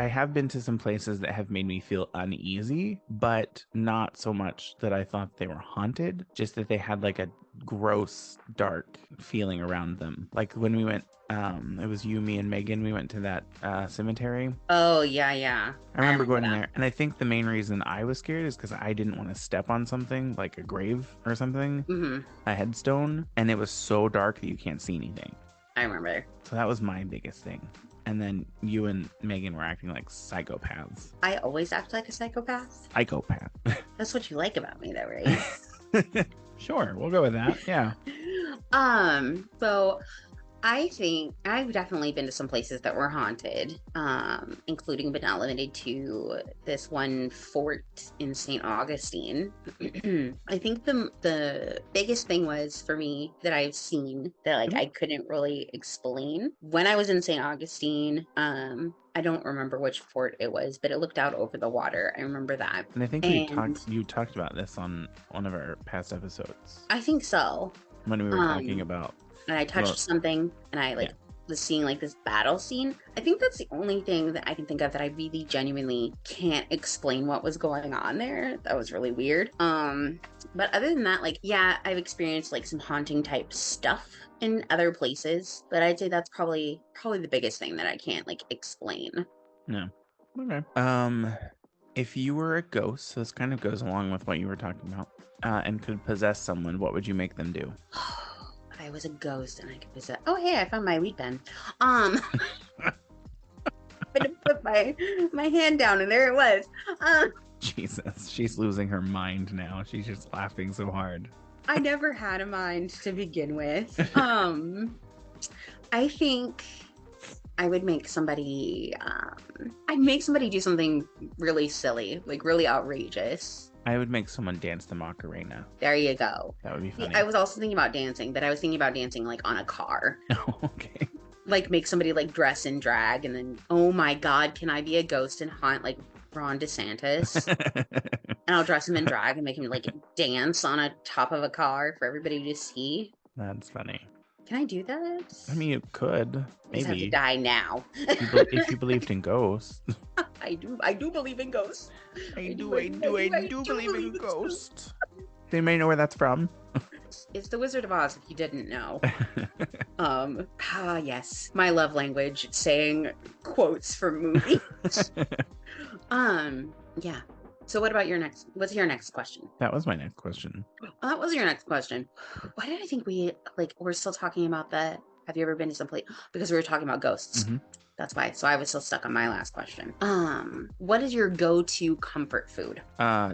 have been to some places that have made me feel uneasy, but not so much that I thought they were haunted, just that they had like a gross, dark feeling around them. Like when we went, it was you, me, and Megan, we went to that cemetery. Oh, yeah. I remember going in there, and I think the main reason I was scared is because I didn't want to step on something, like a grave or something, a headstone, and it was so dark that you can't see anything. I remember. So that was my biggest thing. And then you and Megan were acting like psychopaths. I always act like a psychopath. Psychopath. That's what you like about me, though, right? Sure, we'll go with that. Yeah. So I think I've definitely been to some places that were haunted, including but not limited to this one fort in St. Augustine. I think the biggest thing was for me that I've seen that like I couldn't really explain when I was in St. Augustine. I don't remember which fort it was, but it looked out over the water. I remember that. And I think And you talked about this on one of our past episodes I think so. when we were talking Um, about, and I touched well, something and I yeah. like was seeing like this battle scene. I think that's the only thing that I can think of that I really genuinely can't explain what was going on there. That was really weird. But other than that, like yeah, I've experienced like some haunting type stuff in other places, but I'd say that's probably the biggest thing that I can't like explain. No. Okay. If you were a ghost, so this kind of goes along with what you were talking about, and could possess someone, what would you make them do? I was a ghost and I could visit. Oh hey, I found my weed pen. Um I had to put my hand down and there it was. Jesus, she's losing her mind now. She's just laughing so hard. I never had a mind to begin with. I think I would make somebody I'd make somebody do something really silly, like really outrageous. I would make someone dance the Macarena. There you go. That would be See, funny. I was also thinking about dancing, but I was thinking about dancing like on a car. Oh, okay. Like make somebody like dress in drag and then oh my god, can I be a ghost and haunt like Ron DeSantis? And I'll dress him in drag and make him like dance on a top of a car for everybody to see. That's funny. Can I do that? I mean, you could. I just have to Maybe. die now. If you believed in ghosts. I do believe in ghosts. I do believe in ghosts. Does anybody know where that's from? It's the Wizard of Oz, if you didn't know. Yes. My love language, saying quotes from movies. Yeah. So what's your next question? That was my next question. Oh, that was your next question. Why did I think we're still talking about that? Have you ever been to some place? Because we were talking about ghosts. Mhm. That's why. So I was still stuck on my last question. What is your go-to comfort food?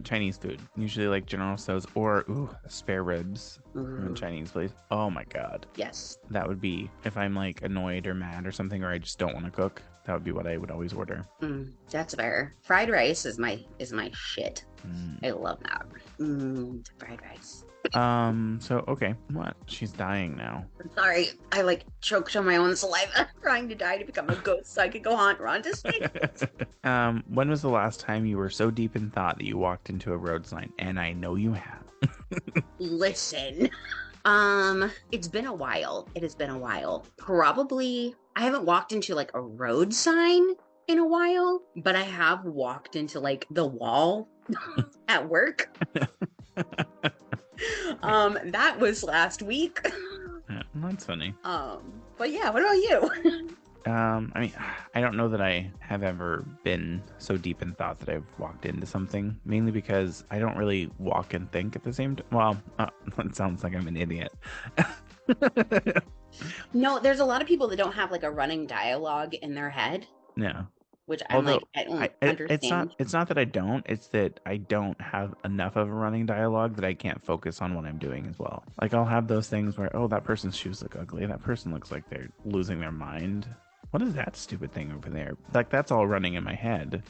Chinese food. Usually like General Tso's or spare ribs from a Ooh, Chinese place. Oh my god. yes. That would be if I'm like annoyed or mad or something, or I just don't want to cook. That would be what I would always order. That's fair. Fried rice is my shit. Mm. I love that. Fried rice. So okay. What? She's dying now. I'm sorry. I like choked on my own saliva trying to die to become a ghost so I could go haunt Ron DeSantis. When was the last time you were so deep in thought that you walked into a road sign? And I know you have. Listen. It's been a while. It has been a while. Probably I haven't walked into like a road sign in a while, but I have walked into like the wall at work. That was last week. Yeah, that's funny. But yeah, what about you? I mean, I don't know that I have ever been so deep in thought that I've walked into something, mainly because I don't really walk and think at the same time. Well, it sounds like I'm an idiot. No, there's a lot of people that don't have like a running dialogue in their head, Yeah. which I'm Although like, I don't understand. it's not that I don't, it's that I don't have enough of a running dialogue that I can't focus on what I'm doing as well. Like I'll have those things where, oh, that person's shoes look ugly. That person looks like they're losing their mind. What is that stupid thing over there? Like that's all running in my head.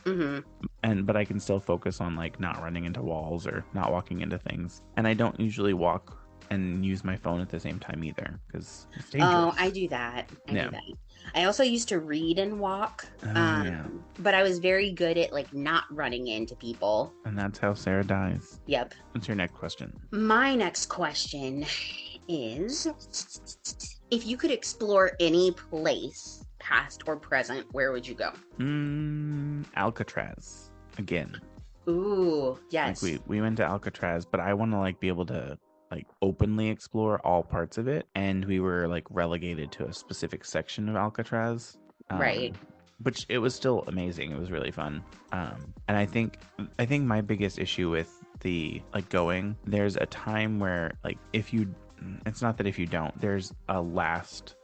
But I can still focus on like not running into walls or not walking into things. And I don't usually walk and use my phone at the same time either because it's dangerous. Oh, I do that. I do that. I also used to read and walk, but I was very good at like not running into people. And that's how Sarah dies. Yep. What's your next question? My next question is, if you could explore any place, past or present, where would you go? Alcatraz again. Ooh, yes. Like we went to Alcatraz, but I want to like be able to like openly explore all parts of it, and we were like relegated to a specific section of Alcatraz. Right. Which it was still amazing. It was really fun. And I think my biggest issue with the like going, there's a time where like it's not that if you don't, there's a last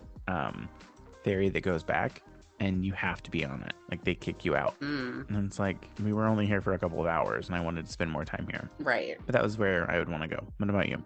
ferry that goes back and you have to be on it. Like they kick you out. And it's like, we were only here for a couple of hours and I wanted to spend more time here. Right. But that was where I would want to go. What about you?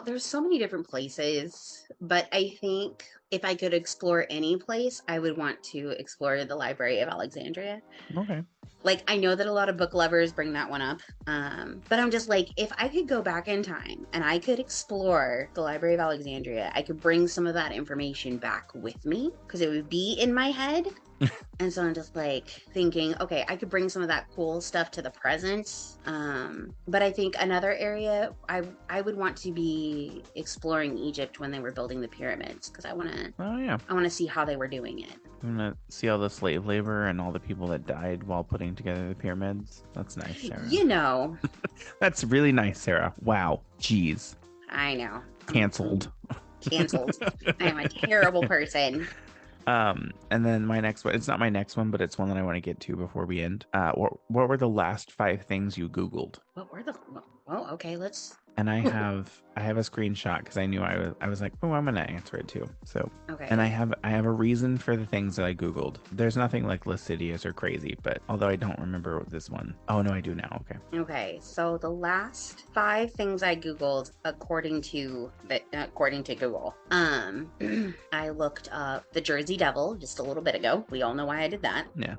There's so many different places, but I think if I could explore any place, I would want to explore the Library of Alexandria. Okay. Like, I know that a lot of book lovers bring that one up, but I'm just like, if I could go back in time and I could explore the Library of Alexandria, I could bring some of that information back with me because it would be in my head. And so I'm just like thinking, okay, I could bring some of that cool stuff to the present. But I think another area I would want to be exploring Egypt when they were building the pyramids because Oh yeah. I want to see how they were doing it. I'm gonna see all the slave labor and all the people that died while putting together the pyramids. That's nice, Sarah. You know, That's really nice, Sarah. Wow. Jeez. I know. Canceled. Canceled. I am a terrible person. And then my next one, it's not my next one, but it's one that I want to get to before we end. What were the last 5 things you Googled? What were the? Well, okay, let's. And I have a screenshot because I knew I was like, oh, I'm gonna answer it too. So Okay. and I have a reason for the things that I Googled. There's nothing like lascivious or crazy, but although I don't remember this one. Oh no, I do now. Okay. Okay, so the last 5 things I Googled according to Google. I looked up the Jersey Devil just a little bit ago. We all know why I did that. Yeah.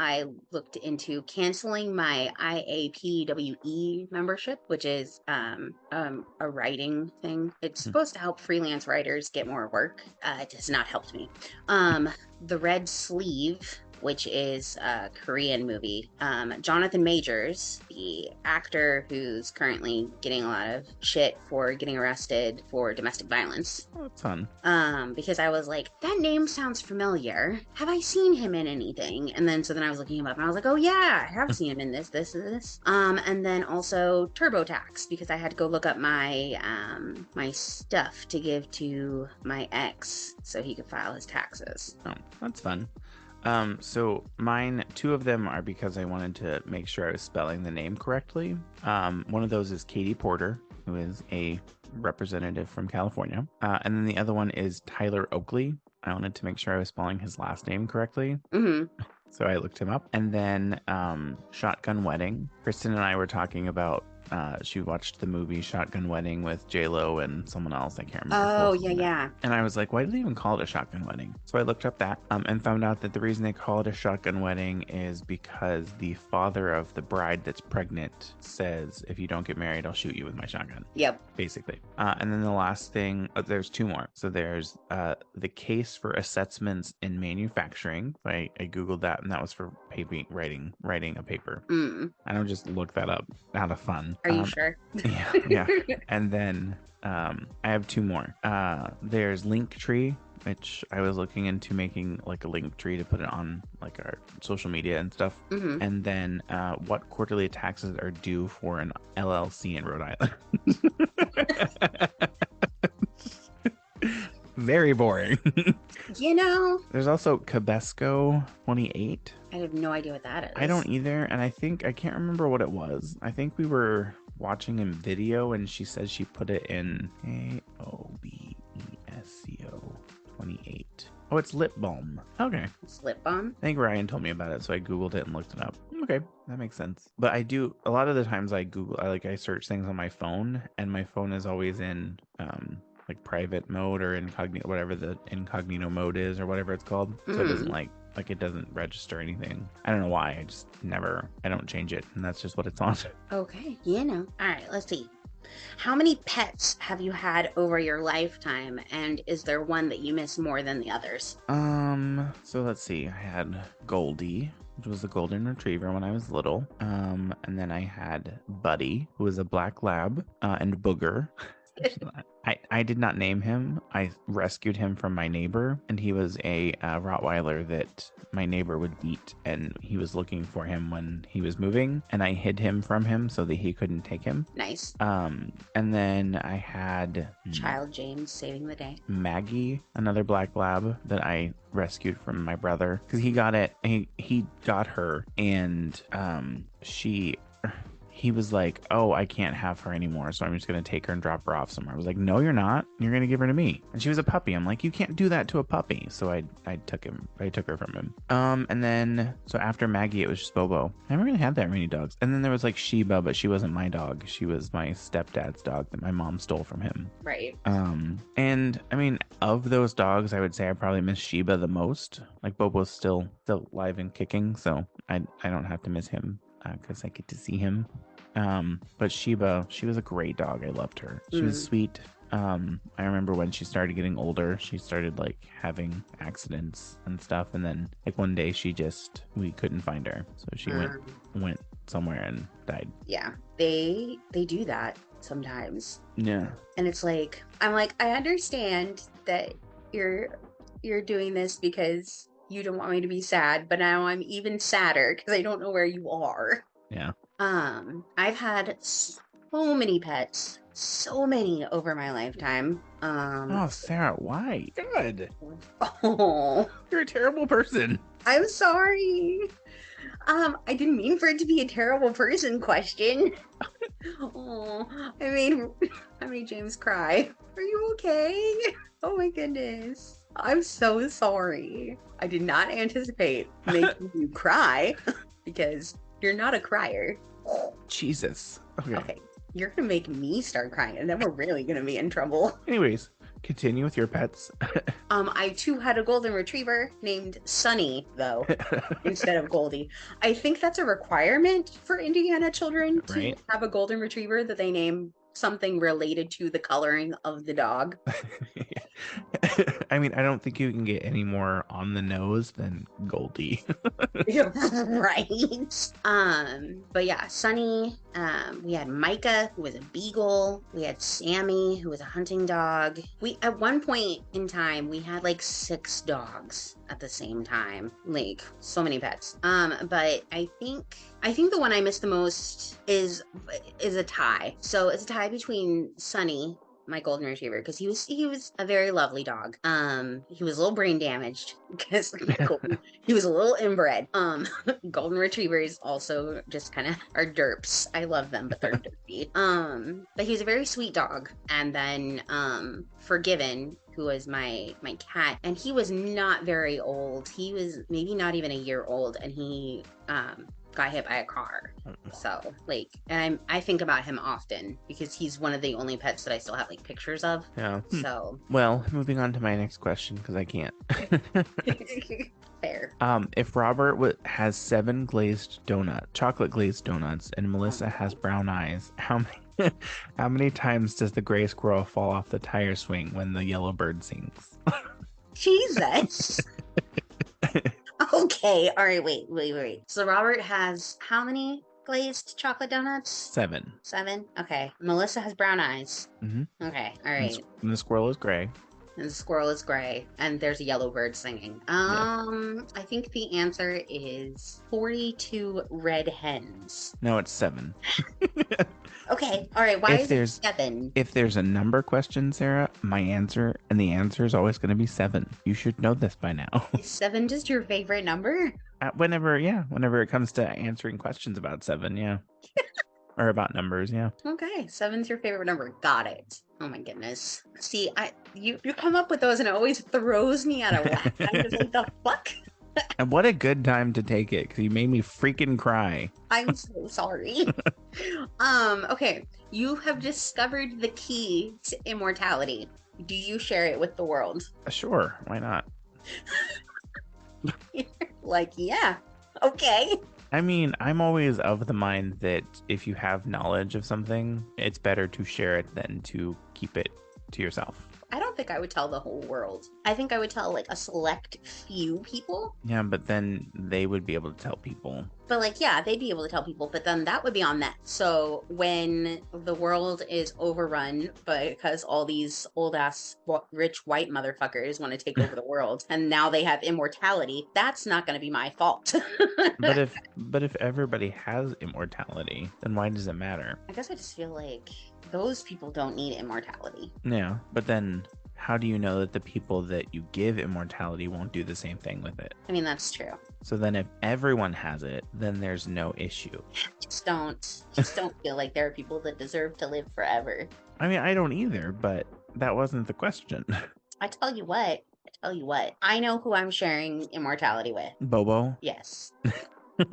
I looked into canceling my IAPWE membership, which is a writing thing. It's supposed to help freelance writers get more work. It has not helped me. The Red Sleeve, which is a Korean movie. Jonathan Majors, the actor who's currently getting a lot of shit for getting arrested for domestic violence. Oh, that's fun. Because I was like, that name sounds familiar. Have I seen him in anything? And then I was looking him up and I was like, oh yeah, I have seen him in this. And then also TurboTax, because I had to go look up my my stuff to give to my ex so he could file his taxes. Oh, that's fun. So mine, 2 of them are because I wanted to make sure I was spelling the name correctly. One of those is Katie Porter, who is a representative from California. And then the other one is Tyler Oakley. I wanted to make sure I was spelling his last name correctly. Mm-hmm. So I looked him up. And then Shotgun Wedding. Kristen and I were talking about she watched the movie Shotgun Wedding with J-Lo and someone else. I can't remember. Oh, yeah. And I was like, why do they even call it a shotgun wedding? So I looked up that and found out that the reason they call it a shotgun wedding is because the father of the bride that's pregnant says, if you don't get married, I'll shoot you with my shotgun. Yep. Basically. And then the last thing, there's 2 more. So there's the case for assessments in manufacturing. I Googled that, and that was for writing a paper. I don't just look that up out of fun. Are you sure? Yeah. And then I have 2 more. There's Linktree, which I was looking into making like a link tree to put it on like our social media and stuff. Mm-hmm. And then what quarterly taxes are due for an LLC in Rhode Island. Very boring. There's also Cabesco 28. I have no idea what that is. I don't either, and I can't remember what it was. I think we were watching a video and she said she put it in AOBESCO 28. Oh, it's lip balm. Okay. It's lip balm? I think Ryan told me about it, so I Googled it and looked it up. Okay, that makes sense. But I do, a lot of the times I search things on my phone, and my phone is always in like private mode or incognito, whatever the incognito mode is or whatever it's called. So it doesn't like it doesn't register anything. I don't know why. I don't change it, and that's just what it's on. Okay. All right, let's see. How many pets have you had over your lifetime, and is there one that you miss more than the others? So let's see. I had Goldie, which was a golden retriever when I was little. And then I had Buddy, who was a black lab, and Booger. I did not name him. I rescued him from my neighbor, and he was a Rottweiler that my neighbor would beat, and he was looking for him when he was moving, and I hid him from him so that he couldn't take him. Nice. And then I had Child James saving the day. Maggie, another black lab that I rescued from my brother because he got her, and he was like, oh, I can't have her anymore, so I'm just going to take her and drop her off somewhere. I was like, no, you're not. You're going to give her to me. And she was a puppy. I'm like, you can't do that to a puppy. So I took her from him. And then, so after Maggie, it was just Bobo. I never really had that many dogs. And then there was like Sheba, but she wasn't my dog. She was my stepdad's dog that my mom stole from him. Right. And I mean, of those dogs, I would say I probably miss Sheba the most. Like Bobo's still alive and kicking, so I don't have to miss him because I get to see him. But Sheba, she was a great dog. I loved her. She was sweet. I remember when she started getting older, she started like having accidents and stuff, and then like one day we couldn't find her, so she went somewhere and died. Yeah, they do that sometimes. Yeah. And it's like, I'm like, I understand that you're doing this because you don't want me to be sad, but now I'm even sadder because I don't know where you are. Yeah. I've had so many pets, so many over my lifetime. Oh, Sarah, why? God. Oh, You're a terrible person. I'm sorry. I didn't mean for it to be a terrible person question. Oh, I made James cry. Are you okay? Oh my goodness. I'm so sorry. I did not anticipate making you cry because you're not a crier. Jesus. Okay. You're gonna make me start crying, and then we're really gonna be in trouble. Anyways, continue with your pets. I too had a golden retriever named Sunny, though, instead of Goldie. I think that's a requirement for Indiana children to have a golden retriever that they name something related to the coloring of the dog. I mean, I don't think you can get any more on the nose than Goldie. Right. But yeah, Sunny. We had Micah, who was a beagle. We had Sammy, who was a hunting dog. At one point in time, we had like 6 dogs at the same time. Like, so many pets. But I think the one I miss the most is a tie. So it's a tie between Sunny, my golden retriever, because he was a very lovely dog. He was a little brain damaged because he was a little inbred. Golden retrievers also just kind of are derps. I love them, but they're derpy. But he was a very sweet dog. And then Forgiven, who was my cat, and he was not very old. He was maybe not even a year old, and he got hit by a car. So like, and I think about him often because he's one of the only pets that I still have like pictures of. Yeah. So well, moving on to my next question because I can't. Fair. If Robert has 7 chocolate glazed donuts, and Melissa has brown eyes, how many times does the gray squirrel fall off the tire swing when the yellow bird sings? Jesus. Okay, all right, wait. So Robert has how many glazed chocolate donuts? 7. 7? Okay. Melissa has brown eyes. Mm-hmm. Okay, all right. And the squirrel is gray. And the squirrel is gray. And there's a yellow bird singing. I think the answer is 42 red hens. No, it's 7. Okay, all right. Why is it 7? If there's a number question, Sarah, the answer is always going to be 7. You should know this by now. Is 7 just your favorite number? Whenever it comes to answering questions about 7, yeah. Or about numbers, yeah. Okay, 7's your favorite number. Got it. Oh my goodness. See, you come up with those and it always throws me out of whack. I'm just like, the fuck? And what a good time to take it, because you made me freaking cry. I'm so sorry. Okay, you have discovered the key to immortality. Do you share it with the world? Sure, why not? Like, yeah, okay. I mean, I'm always of the mind that if you have knowledge of something, it's better to share it than to keep it to yourself. I don't think I would tell the whole world. I think I would tell like a select few people. Yeah, but then they would be able to tell people. But like, yeah, they'd be able to tell people, but then that would be on them. So when the world is overrun because all these old ass rich white motherfuckers want to take over the world and now they have immortality, that's not going to be my fault. But if everybody has immortality, then why does it matter? I guess I just feel like those people don't need immortality. Yeah, but then how do you know that the people that you give immortality won't do the same thing with it? I mean, that's true. So then if everyone has it, then there's no issue. Just don't feel like there are people that deserve to live forever. I mean, I don't either, but that wasn't the question. I tell you what. I know who I'm sharing immortality with. Bobo? Yes. So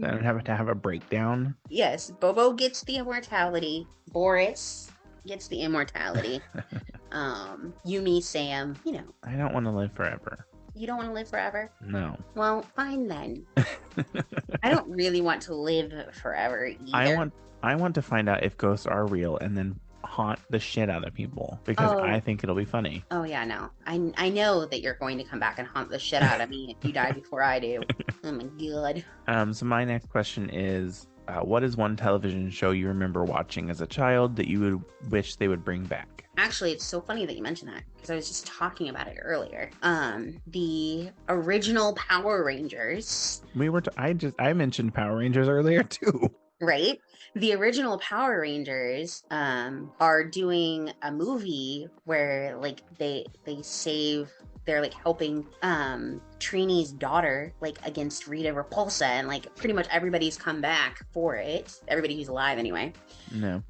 I don't have to have a breakdown. Yes, Bobo gets the immortality. Boris gets the immortality. Yumi, Sam, I don't want to live forever. you don't want to live forever? No. Well, fine then. I don't really want to live forever either. I want to find out if ghosts are real and then haunt the shit out of people because I think it'll be funny. Oh yeah, no. I know that you're going to come back and haunt the shit out of me if you die before I do. Oh my god. So my next question is, what is one television show you remember watching as a child that you would wish they would bring back? Actually, it's so funny that you mentioned that because I was just talking about it earlier. The original Power Rangers. I mentioned Power Rangers earlier too. Right? The original Power Rangers are doing a movie where like they're like helping Trini's daughter like against Rita Repulsa, and like pretty much everybody's come back for it. Everybody who's alive anyway. No.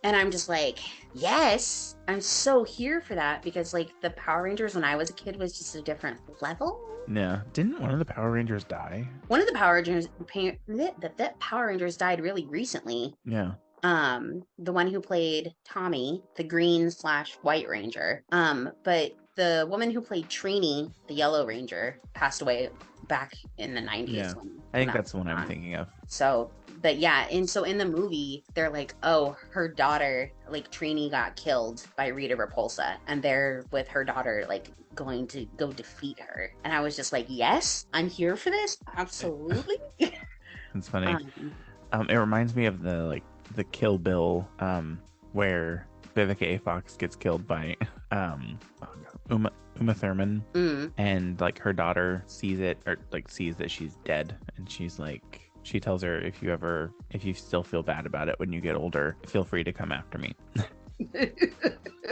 And I'm just like, yes, I'm so here for that because like the Power Rangers when I was a kid was just a different level. Yeah. Didn't one of the Power Rangers die? One of the Power Rangers, that Power Rangers died really recently. Yeah. The one who played Tommy, the green/white Ranger. But the woman who played Trini, the Yellow Ranger, passed away back in the 90s. Yeah. I think that's the one I'm thinking of. So, but yeah, and so in the movie, they're like, oh, her daughter, like Trini got killed by Rita Repulsa, and they're with her daughter, like going to go defeat her. And I was just like, yes, I'm here for this. Absolutely. It's funny. It reminds me of the Kill Bill, where Vivica A. Fox gets killed by Uma Thurman, and like her daughter sees it, or like sees that she's dead, and she's like, she tells her, if you still feel bad about it when you get older, feel free to come after me.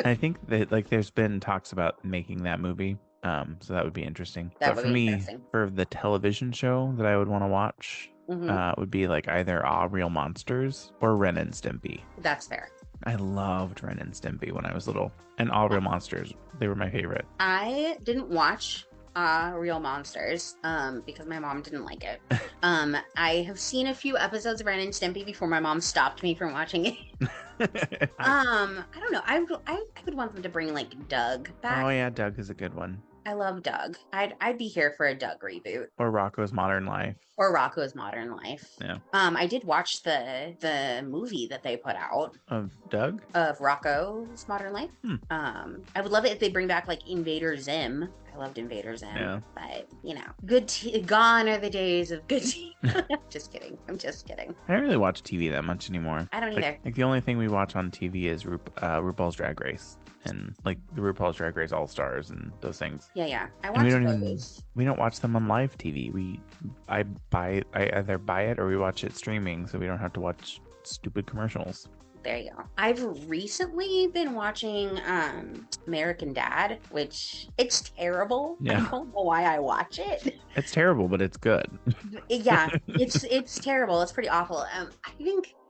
I think that like there's been talks about making that movie, so that would be interesting. But for me, for the television show that I would want to watch, would be like either Ah, Real Monsters or Ren and Stimpy. That's fair. I loved Ren and Stimpy when I was little, and All Real Monsters, they were my favorite. I didn't watch Real Monsters because my mom didn't like it. I have seen a few episodes of Ren and Stimpy before my mom stopped me from watching it. I don't know. I would want them to bring like Doug back. Oh yeah, Doug is a good one. I love Doug. I'd be here for a Doug reboot. Or Rocko's Modern Life. Yeah. I did watch the movie that they put out of Doug? Of Rocko's Modern Life. I would love it if they bring back like Invader Zim. I loved Invader Zim. Yeah. But gone are the days of good tea. Just kidding. I'm just kidding. I don't really watch TV that much anymore. I don't either. Like the only thing we watch on TV is RuPaul's Drag Race. And like the RuPaul's Drag Race All Stars and those things. Yeah. I watch those. We don't watch them on live TV. I either buy it or we watch it streaming, so we don't have to watch stupid commercials. There you go. I've recently been watching American Dad, which it's terrible. Yeah. I don't know why I watch it. It's terrible, but it's good. Yeah, it's terrible. It's pretty awful.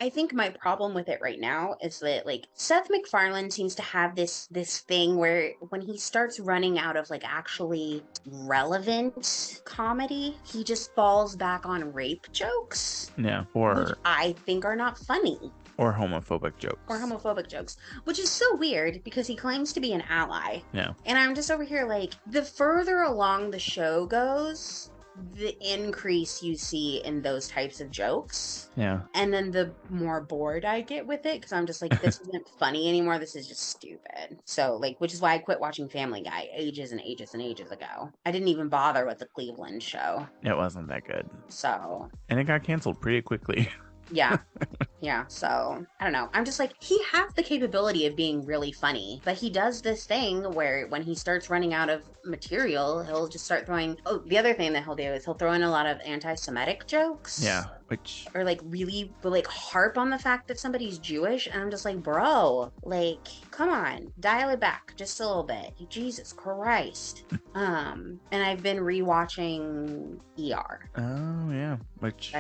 I think my problem with it right now is that like Seth MacFarlane seems to have this thing where when he starts running out of like actually relevant comedy, he just falls back on rape jokes. Yeah, which I think are not funny. Or homophobic jokes. Which is so weird because he claims to be an ally. Yeah. And I'm just over here like, the further along the show goes, the increase you see in those types of jokes. Yeah. And then the more bored I get with it, because I'm just like, this isn't funny anymore. This is just stupid. So, like, which is why I quit watching Family Guy ages and ages and ages ago. I didn't even bother with the Cleveland show. It wasn't that good. So. And it got canceled pretty quickly. Yeah. Yeah, so I don't know. I'm just like, he has the capability of being really funny, but he does this thing where when he starts running out of material, he'll just start throwing. Oh, the other thing that he'll do is he'll throw in a lot of anti-Semitic jokes. Yeah, which Or like really like harp on the fact that somebody's Jewish, and I'm just like, bro, like, come on, dial it back just a little bit. Jesus Christ. And I've been rewatching ER. oh yeah, which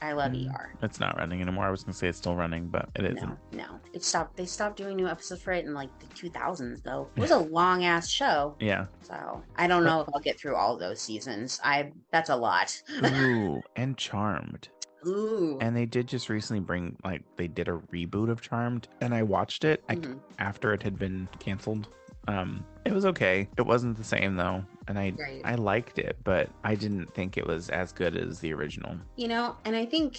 I love ER. it's not running anymore. I was gonna say it's still running, but it isn't. No. It stopped. They stopped doing new episodes for it in like the 2000s, though. It was a long ass show. Yeah. So I don't know if I'll get through all those seasons. That's a lot. Ooh, and Charmed. Ooh. And they did just recently bring they did a reboot of Charmed, and I watched it after it had been canceled. It was okay. It wasn't the same though, and I liked it, but I didn't think it was as good as the original. You know, and I think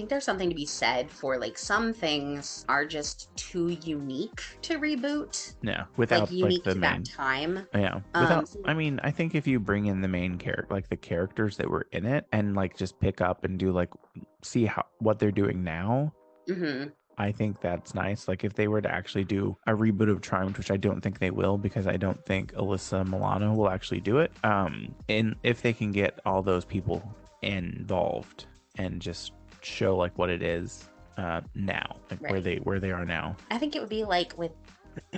there's something to be said for like some things are just too unique to reboot. Yeah, without unique the to main that time. Yeah, without. I mean, I think if you bring in the main character, like the characters that were in it, and like just pick up and do see what they're doing now. Mm-hmm. I think that's nice. Like if they were to actually do a reboot of Charmed, which I don't think they will, because I don't think Alyssa Milano will actually do it. And if they can get all those people involved and just show like what it is now, like where they are now. I think it would be like with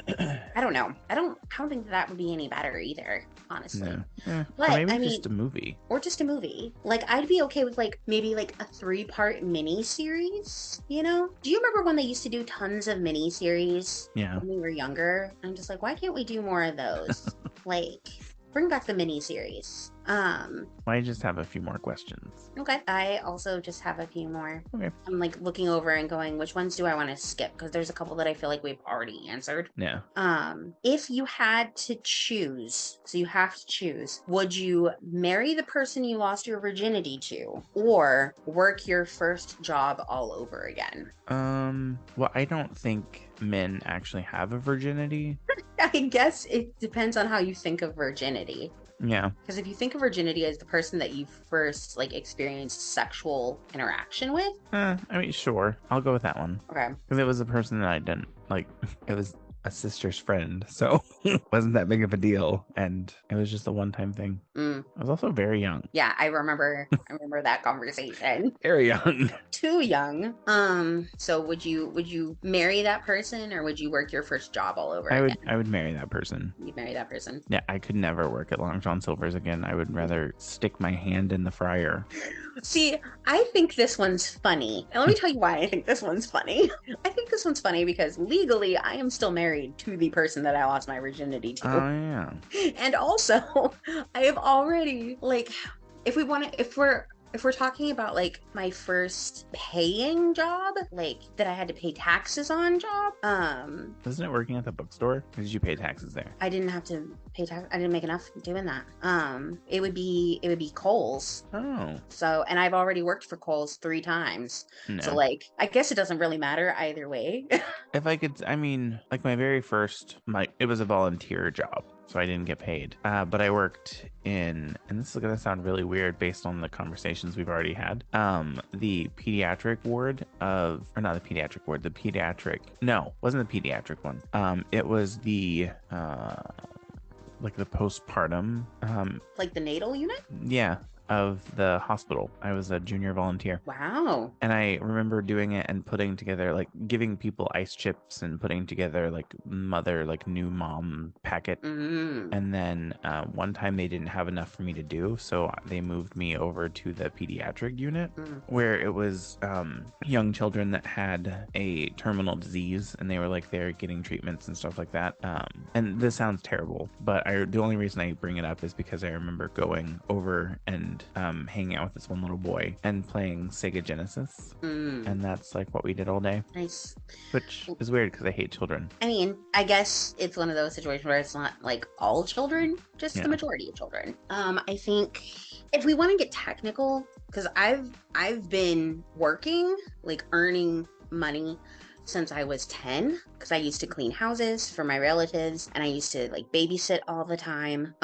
I don't know. I don't think that would be any better either, honestly. No. But maybe I mean, just a movie. Or just a movie. Like I'd be okay with like maybe like a 3-part mini series, you know? Do you remember when they used to do tons of mini series when we were younger? I'm just like, why can't we do more of those? Like bring back the mini series. I just have a few more questions. Okay. I also just have a few more. Okay. I'm like looking over and going, which ones do I want to skip? Because there's a couple that I feel like we've already answered. Yeah. If you had to choose, so you have to choose, would you marry the person you lost your virginity to or work your first job all over again? Well, I don't think men actually have a virginity. I guess it depends on how you think of virginity. Yeah. Because if you think of virginity as the person that you first like experienced sexual interaction with, I mean, sure, I'll go with that one. Okay. Because it was a person that I didn't like. It was a sister's friend, so it wasn't that big of a deal, and it was just a one-time thing. I was also very young. Yeah, I remember that conversation. Very young. Too young. So would you marry that person or would you work your first job all over again? I would marry that person. You'd marry that person. Yeah, I could never work at Long John Silver's again. I would rather stick my hand in the fryer. See, I think this one's funny. And let me tell you why I think this one's funny. I think this one's funny because legally I am still married to the person that I lost my virginity to. Oh, yeah. And also, I have already, like, if we're talking about like my first paying job, like that I had to pay taxes on job, Isn't it working at the bookstore? Or did you pay taxes there? I didn't have to pay tax. I didn't make enough doing that. It would be Kohl's. Oh. So, and I've already worked for Kohl's 3 times. No. So like, I guess it doesn't really matter either way. If I could, I mean, like my very first, it was a volunteer job, so I didn't get paid. But I worked in, and this is gonna sound really weird based on the conversations we've already had. The pediatric ward wasn't the pediatric one. It was the like the postpartum. Like the natal unit? Yeah. Of the hospital. I was a junior volunteer. Wow. And I remember doing it and putting together, like giving people ice chips and putting together like new mom packet. And then one time they didn't have enough for me to do, so they moved me over to the pediatric unit where it was young children that had a terminal disease, and they were like there getting treatments and stuff like that. And this sounds terrible, but the only reason I bring it up is because I remember going over and hanging out with this one little boy and playing Sega Genesis, and that's like what we did all day. Nice. Which is weird because I hate children. I mean, I guess it's one of those situations where it's not like all children, just the majority of children. I think if we want to get technical, because I've been working, like earning money since I was 10, because I used to clean houses for my relatives and I used to like babysit all the time.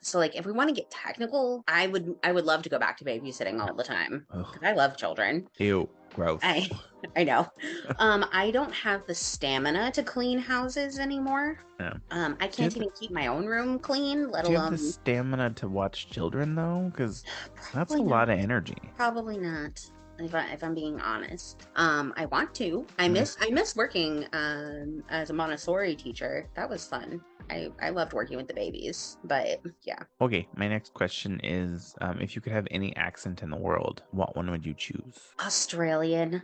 So like if we want to get technical, I would love to go back to babysitting all the time because I love children. Ew. Gross. I know. I don't have the stamina to clean houses anymore. Yeah. I Do you can't even keep my own room clean, let do you have the alone stamina to watch children though? Because that's a probably lot not. of energy. Probably not. If I'm being honest, I want to. Yeah. I miss working as a Montessori teacher. That was fun. I loved working with the babies. But yeah, Okay, my next question is, if you could have any accent in the world, what one would you choose? Australian.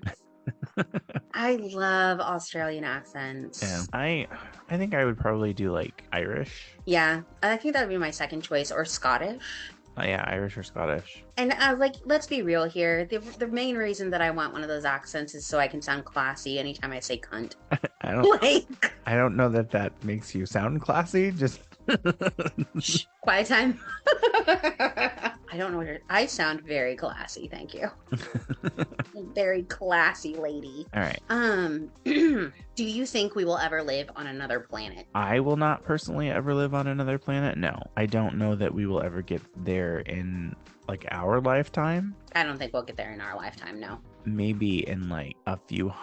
I love Australian Yeah, accents. I think I would probably do like Irish. Yeah, I think that would be my second choice, or Scottish. Yeah, Irish or Scottish. And like, let's be real here. The main reason that I want one of those accents is so I can sound classy anytime I say cunt. I don't Like, I don't know that that makes you sound classy. Just shh, quiet time. I don't know what I sound very classy, thank you. Very classy lady. all right. Do you think we will ever live on another planet? I will not personally ever live on another planet. No, I don't know that we will ever get there in like our lifetime. I don't think we'll get there in our lifetime, no. Maybe in like a few,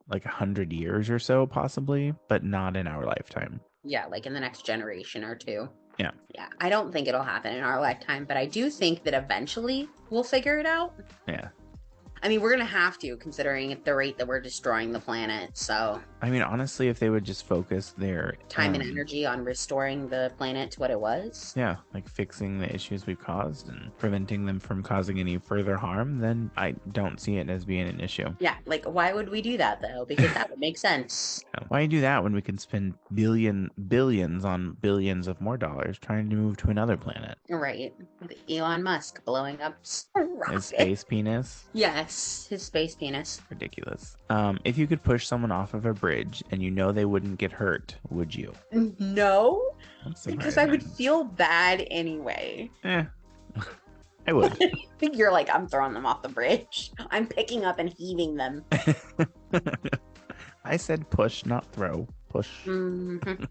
like 100 years or so, possibly, but not in our lifetime. Yeah, like in the next generation or two. Yeah. Yeah, I don't think it'll happen in our lifetime, but I do think that eventually we'll figure it out. Yeah. I mean, we're going to have to, considering at the rate that we're destroying the planet. So, I mean, honestly, if they would just focus their time and energy on restoring the planet to what it was. yeah, like fixing the issues we've caused and preventing them from causing any further harm, then I don't see it as being an issue. Yeah, like, why would we do that, though? Because that would make sense. Why do that when we can spend billions on billions of more dollars trying to move to another planet? Right. With Elon Musk blowing up a rocket. His space penis? Yes, his space penis. Ridiculous. If you could push someone off of a bridge and you know they wouldn't get hurt, would you? No, That's because I would surprising. feel bad anyway. I would. You're like, I'm throwing them off the bridge. I'm picking up and heaving them. I said push, not throw. Push. Mhm.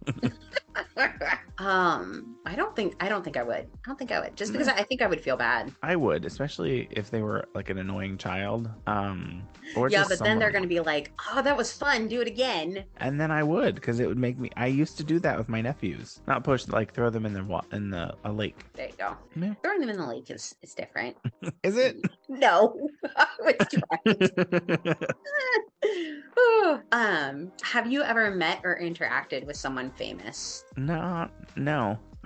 I don't think I would. I don't think I would. Just because I think I would feel bad. I would, especially if they were like an annoying child. Or Yeah, just but then they're someone- gonna be like, oh, that was fun. Do it again. And then I would, because it would make me. I used to do that with my nephews. Not push, like throw them in the a lake. There you go. Yeah. Throwing them in the lake is different. Is it? No, I would try. Have you ever met or interacted with someone famous? No,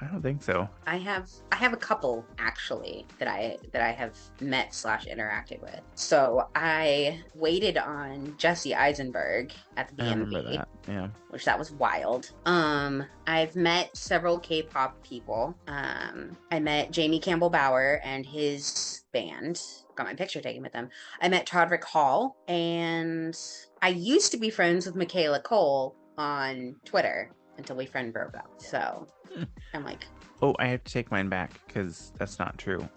I don't think so. I have a couple actually that I have met / interacted with. So I waited on Jesse Eisenberg at the I remember BNB, that. Yeah. which that was wild. I've met several K-pop people. I met Jamie Campbell Bower and his band. Got my picture taken with them. I met Todrick Hall, and I used to be friends with Michaela Cole on Twitter until we friend broke up. So I'm like, Oh, I have to take mine back because that's not true.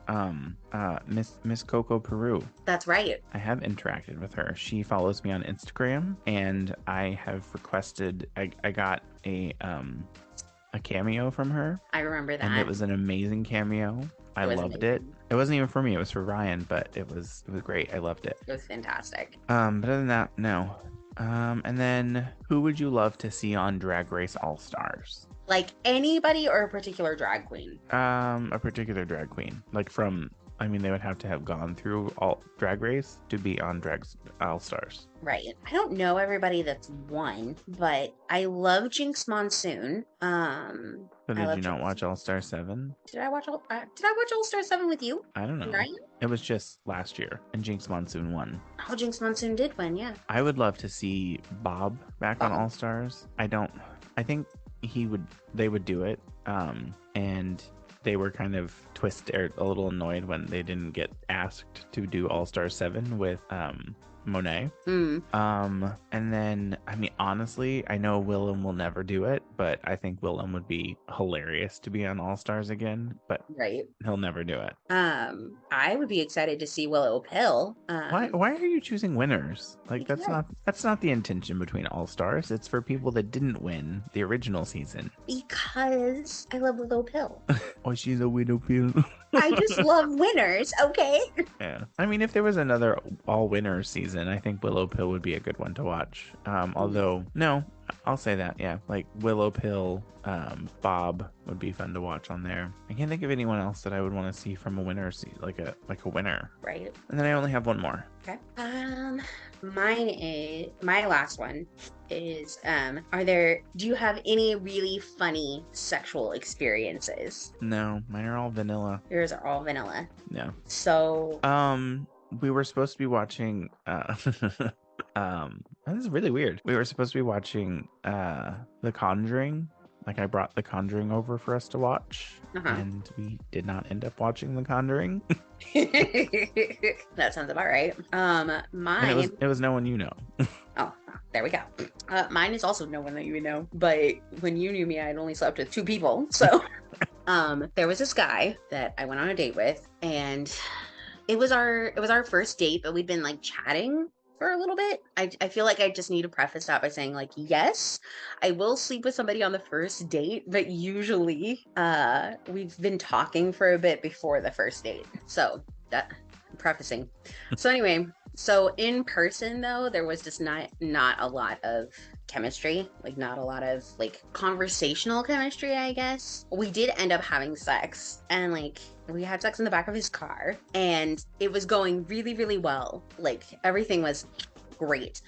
Miss Coco Peru. that's right. I have interacted with her. She follows me on Instagram, and I have requested. I got a cameo from her, I remember that. and it was an amazing cameo. I It was loved it. amazing. It wasn't even for me; it was for Ryan, but it was great. I loved it. It was fantastic. But other than that, no. And then who would you love to see on Drag Race All Stars? Like anybody or a particular drag queen? A particular drag queen, like from. I mean, they would have to have gone through all Drag Race to be on Drag All Stars. Right. I don't know everybody that's won, but I love Jinx Monsoon. So I did love you not Jinx. watch All Star 7? Did I watch All Star 7 with you? I don't know. Ryan? It was just last year, and Jinx Monsoon won. Oh, Jinx Monsoon did win, yeah. I would love to see Bob back on Bob. All Stars. I think they would do it. And they were kind of twisted, a little annoyed when they didn't get asked to do All Star 7 with Monet. Mm, And then, I mean, honestly, I know Willem will never do it, but I think Willem would be hilarious to be on All Stars again, but right. he'll never do it. I would be excited to see Willow Pill. Why are you choosing winners? Like that's Because- not the intention between All Stars. It's for people that didn't win the original season. Because I love Willow Pill. Oh, she's a widow pill. I just love winners, okay? Yeah. I mean, if there was another all winner season, I think Willow Pill would be a good one to watch. Although, no, I'll say that. Yeah. Like Willow Pill, Bob would be fun to watch on there. I can't think of anyone else that I would want to see from a winner, like a winner. Right. And then I only have one more. Okay. My last one is do you have any really funny sexual experiences? No, mine are all vanilla. Yours are all vanilla. Yeah. So We were supposed to be watching this is really weird. We were supposed to be watching The Conjuring. Like I brought The Conjuring over for us to watch, and we did not end up watching The Conjuring. That sounds about right. Mine. It was no one you know. Oh, there we go. Mine is also no one that you know. But when you knew me, I'd only slept with 2 people. So, there was this guy that I went on a date with, and it was our first date, but we'd been like chatting for a little bit. I feel like I just need to preface that by saying, like, yes, I will sleep with somebody on the first date, but usually we've been talking for a bit before the first date. So that prefacing. So anyway, so in person though, there was just not a lot of chemistry, like not a lot of like conversational chemistry, I guess. We did end up having sex, and like we had sex in the back of his car, and it was going really, really well. Like everything was great.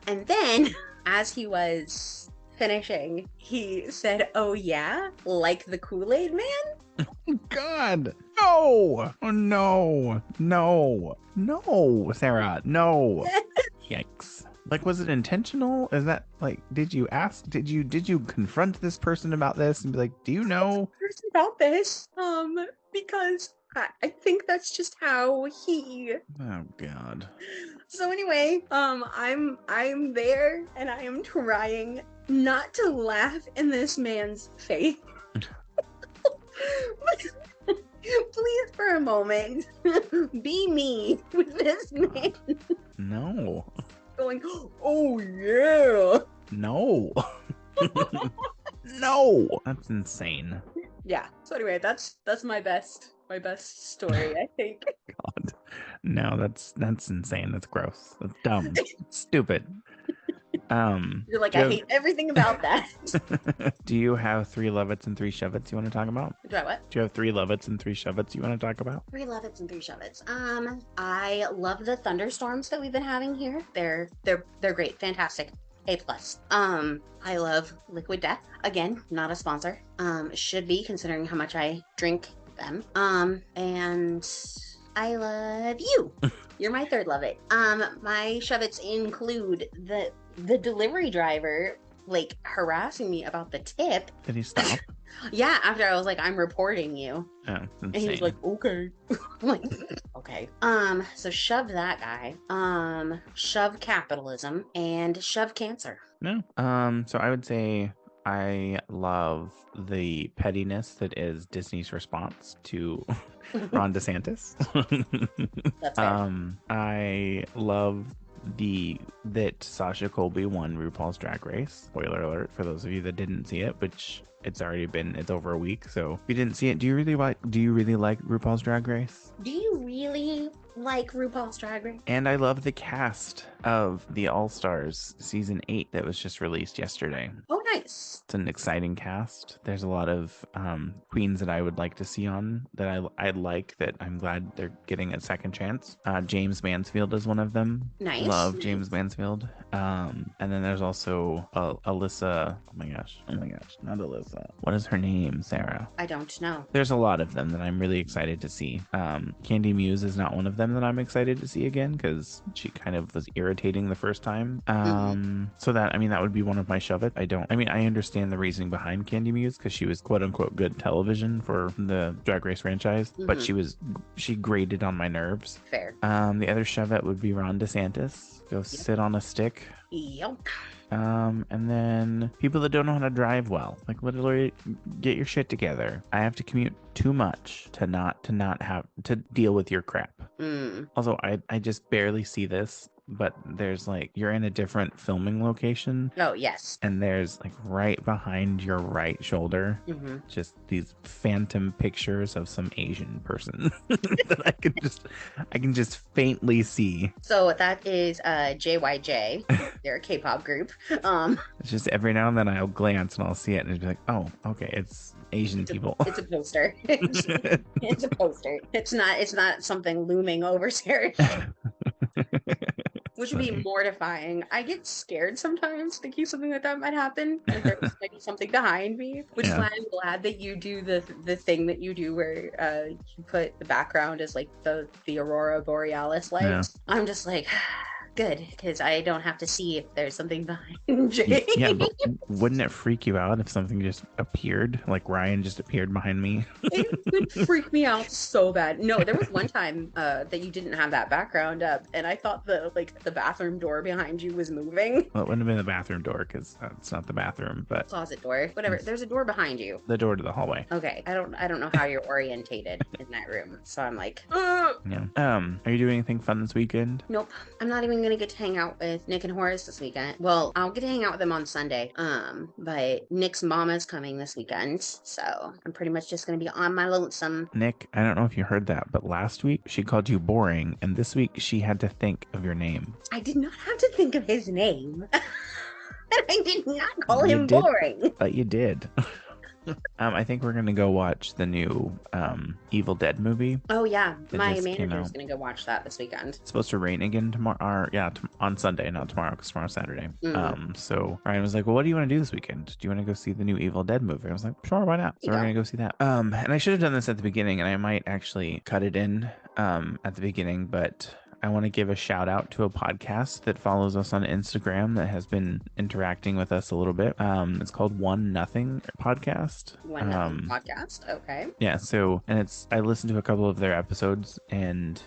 And then as he was finishing, he said, "Oh yeah, like the Kool-Aid Man?" God, no! Oh no, Sarah, no! Yikes! Like, was it intentional? Is that like, did you ask? Did you confront this person about this and be like, do you know about this? Because I think that's just how he. Oh God. So anyway, I'm there, and I am trying not to laugh in this man's face. Please, for a moment, be me with this man. No. Going, oh yeah. No. No. That's insane. Yeah. So anyway, that's my best story, I think. God. No, that's insane. That's gross. That's dumb. Stupid. You're like, I hate everything about that. Do you have 3 love-its and 3 shove-its you want to talk about? Do I what? Do you have 3 love-its and 3 shove-its you want to talk about? 3 love-its and 3 shove-its. I love the thunderstorms that we've been having here. They're great, fantastic. A+. I love Liquid Death. Again, not a sponsor. Should be, considering how much I drink them. And I love you. You're my 3rd love-it. My shove-its include the delivery driver like harassing me about the tip. Did he stop? Yeah, after I was like, I'm reporting you. Oh, insane. And he was like, okay. I'm like, okay. So shove that guy. Shove capitalism and shove cancer. No. So I would say I love the pettiness that is Disney's response to Ron DeSantis. That's fair. I love that Sasha Colby won RuPaul's Drag Race. Spoiler alert for those of you that didn't see it, which it's over a week. So if you didn't see it, do you really like RuPaul's Drag Race? Do you really like RuPaul's Drag Race? And I love the cast of the All Stars season 8 that was just released yesterday. Oh, nice. It's an exciting cast. There's a lot of queens that I would like to see on that I like, that I'm glad they're getting a second chance. James Mansfield is one of them. Nice. Love James Mansfield. And then there's also Alyssa. Oh my gosh, not Alyssa. What is her name, Sarah? I don't know. There's a lot of them that I'm really excited to see. Candy Muse is not one of them that I'm excited to see again, because she kind of was irritating the first time. So that would be one of my shove it. I understand the reasoning behind Candy Muse, because she was quote unquote good television for the Drag Race franchise, but she grated on my nerves. Fair. The other shove it would be Ron DeSantis. Go sit on a stick. Yep. And then people that don't know how to drive well, like literally get your shit together. I have to commute too much to not have to deal with your crap. Also, I just barely see this but there's like you're in a different filming location, Oh, yes. and there's like right behind your right shoulder, Hmm. just these phantom pictures of some Asian person that I can just faintly see. So that is JYJ. They're a K-pop group. Um, It's just every now and then I'll glance and I'll see it and be like, oh, okay, it's Asian people. it's a poster. It's a poster. It's not something looming over Sarah, which would be Funny. mortifying. I get scared sometimes thinking something like that might happen, and there's maybe something behind me, which is Yeah. why I'm glad that you do the thing that you do where you put the background as like the aurora borealis Yeah. lights. I'm just like. Good, because I don't have to see if there's something behind Jay. Yeah, but wouldn't it freak you out if something just appeared? Like Ryan just appeared behind me? It would freak me out so bad. No, there was one time that you didn't have that background up, and I thought the bathroom door behind you was moving. Well, it wouldn't have been the bathroom door because it's not the bathroom, but Closet door, whatever. There's a door behind you. the door to the hallway. Okay, I don't know how you're orientated in that room, so I'm like, "Ugh." Yeah. Are you doing anything fun this weekend? Nope. I'm not even gonna get to hang out with Nick and Horace this weekend. Well, I'll get to hang out with them on Sunday. But Nick's mama's coming this weekend, so I'm pretty much just gonna be on my lonesome. Nick, I don't know if you heard that, but last week she called you boring, and this week she had to think of your name. I did not have to think of his name. And I did not call You him did. boring. But you did. I think we're gonna go watch the new Evil Dead movie. Oh yeah, It my just came manager's out. gonna go watch that this weekend. It's supposed to rain again tomorrow. Or, yeah, on Sunday, not tomorrow, because tomorrow's Saturday. So Ryan was like, "Well, what do you want to do this weekend? Do you want to go see the new Evil Dead movie?" I was like, "Sure, why not?" So we're Yeah. gonna go see that. And I should have done this at the beginning, and I might actually cut it in at the beginning, but I want to give a shout out to a podcast that follows us on Instagram that has been interacting with us a little bit. It's called One Nothing Podcast. One podcast. Okay. Yeah, so and I listened to a couple of their episodes, and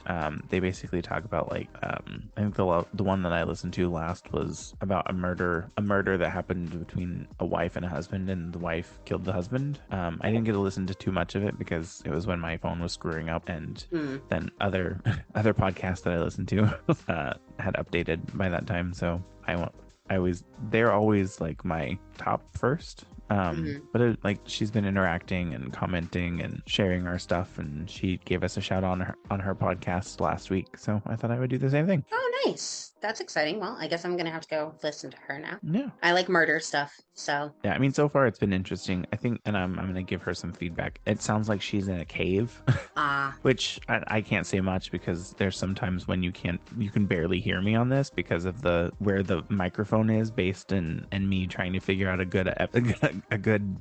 they basically talk about like I think the one that I listened to last was about a murder that happened between a wife and a husband, and the wife killed the husband. I didn't get to listen to too much of it because it was when my phone was screwing up, and then other podcasts that I listened to had updated by that time, so they're always like my top first. But like she's been interacting and commenting and sharing our stuff, and she gave us a shout on her podcast last week, so I thought I would do the same thing. Oh, nice. That's exciting. Well, I guess I'm gonna have to go listen to her now. Yeah. I like murder stuff, so Yeah, I mean, so far it's been interesting. I think, and I'm gonna give her some feedback. It sounds like she's in a cave, which I can't say much because there's sometimes when you can barely hear me on this because of where the microphone is based and me trying to figure out a good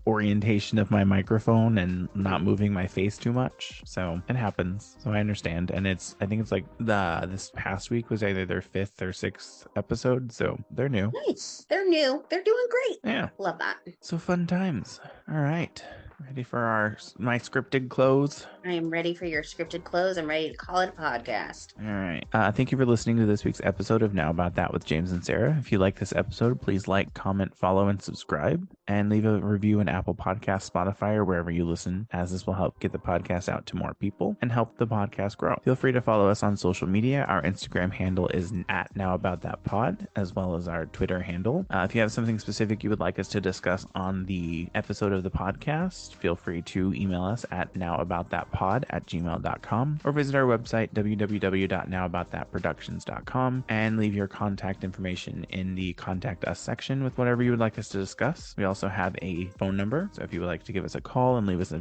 orientation of my microphone and not moving my face too much. So it happens. So I understand, and I think it's like this past week was either their 5th or 6th episode, so they're new. nice. They're new. They're doing great. Yeah. Love that. So fun times. All right. Ready for my scripted close? I am ready for your scripted close. I'm ready to call it a podcast. All right. Thank you for listening to this week's episode of Now About That with James and Sarah. If you like this episode, please like, comment, follow, and subscribe. And leave a review in Apple Podcasts, Spotify, or wherever you listen, as this will help get the podcast out to more people and help the podcast grow. Feel free to follow us on social media. Our Instagram handle is at NowAboutThatPod, as well as our Twitter handle. If you have something specific you would like us to discuss on the episode of the podcast, feel free to email us at nowaboutthatpod@gmail.com or visit our website, www.nowaboutthatproductions.com, and leave your contact information in the Contact Us section with whatever you would like us to discuss. We also have a phone number, so if you would like to give us a call and leave us a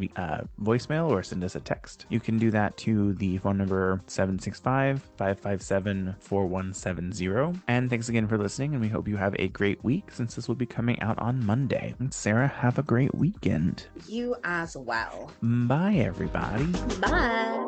voicemail or send us a text, you can do that to the phone number 765-557-4170. And thanks again for listening, and we hope you have a great week since this will be coming out on Monday. And Sarah, have a great weekend. You as well. Bye, everybody. Bye.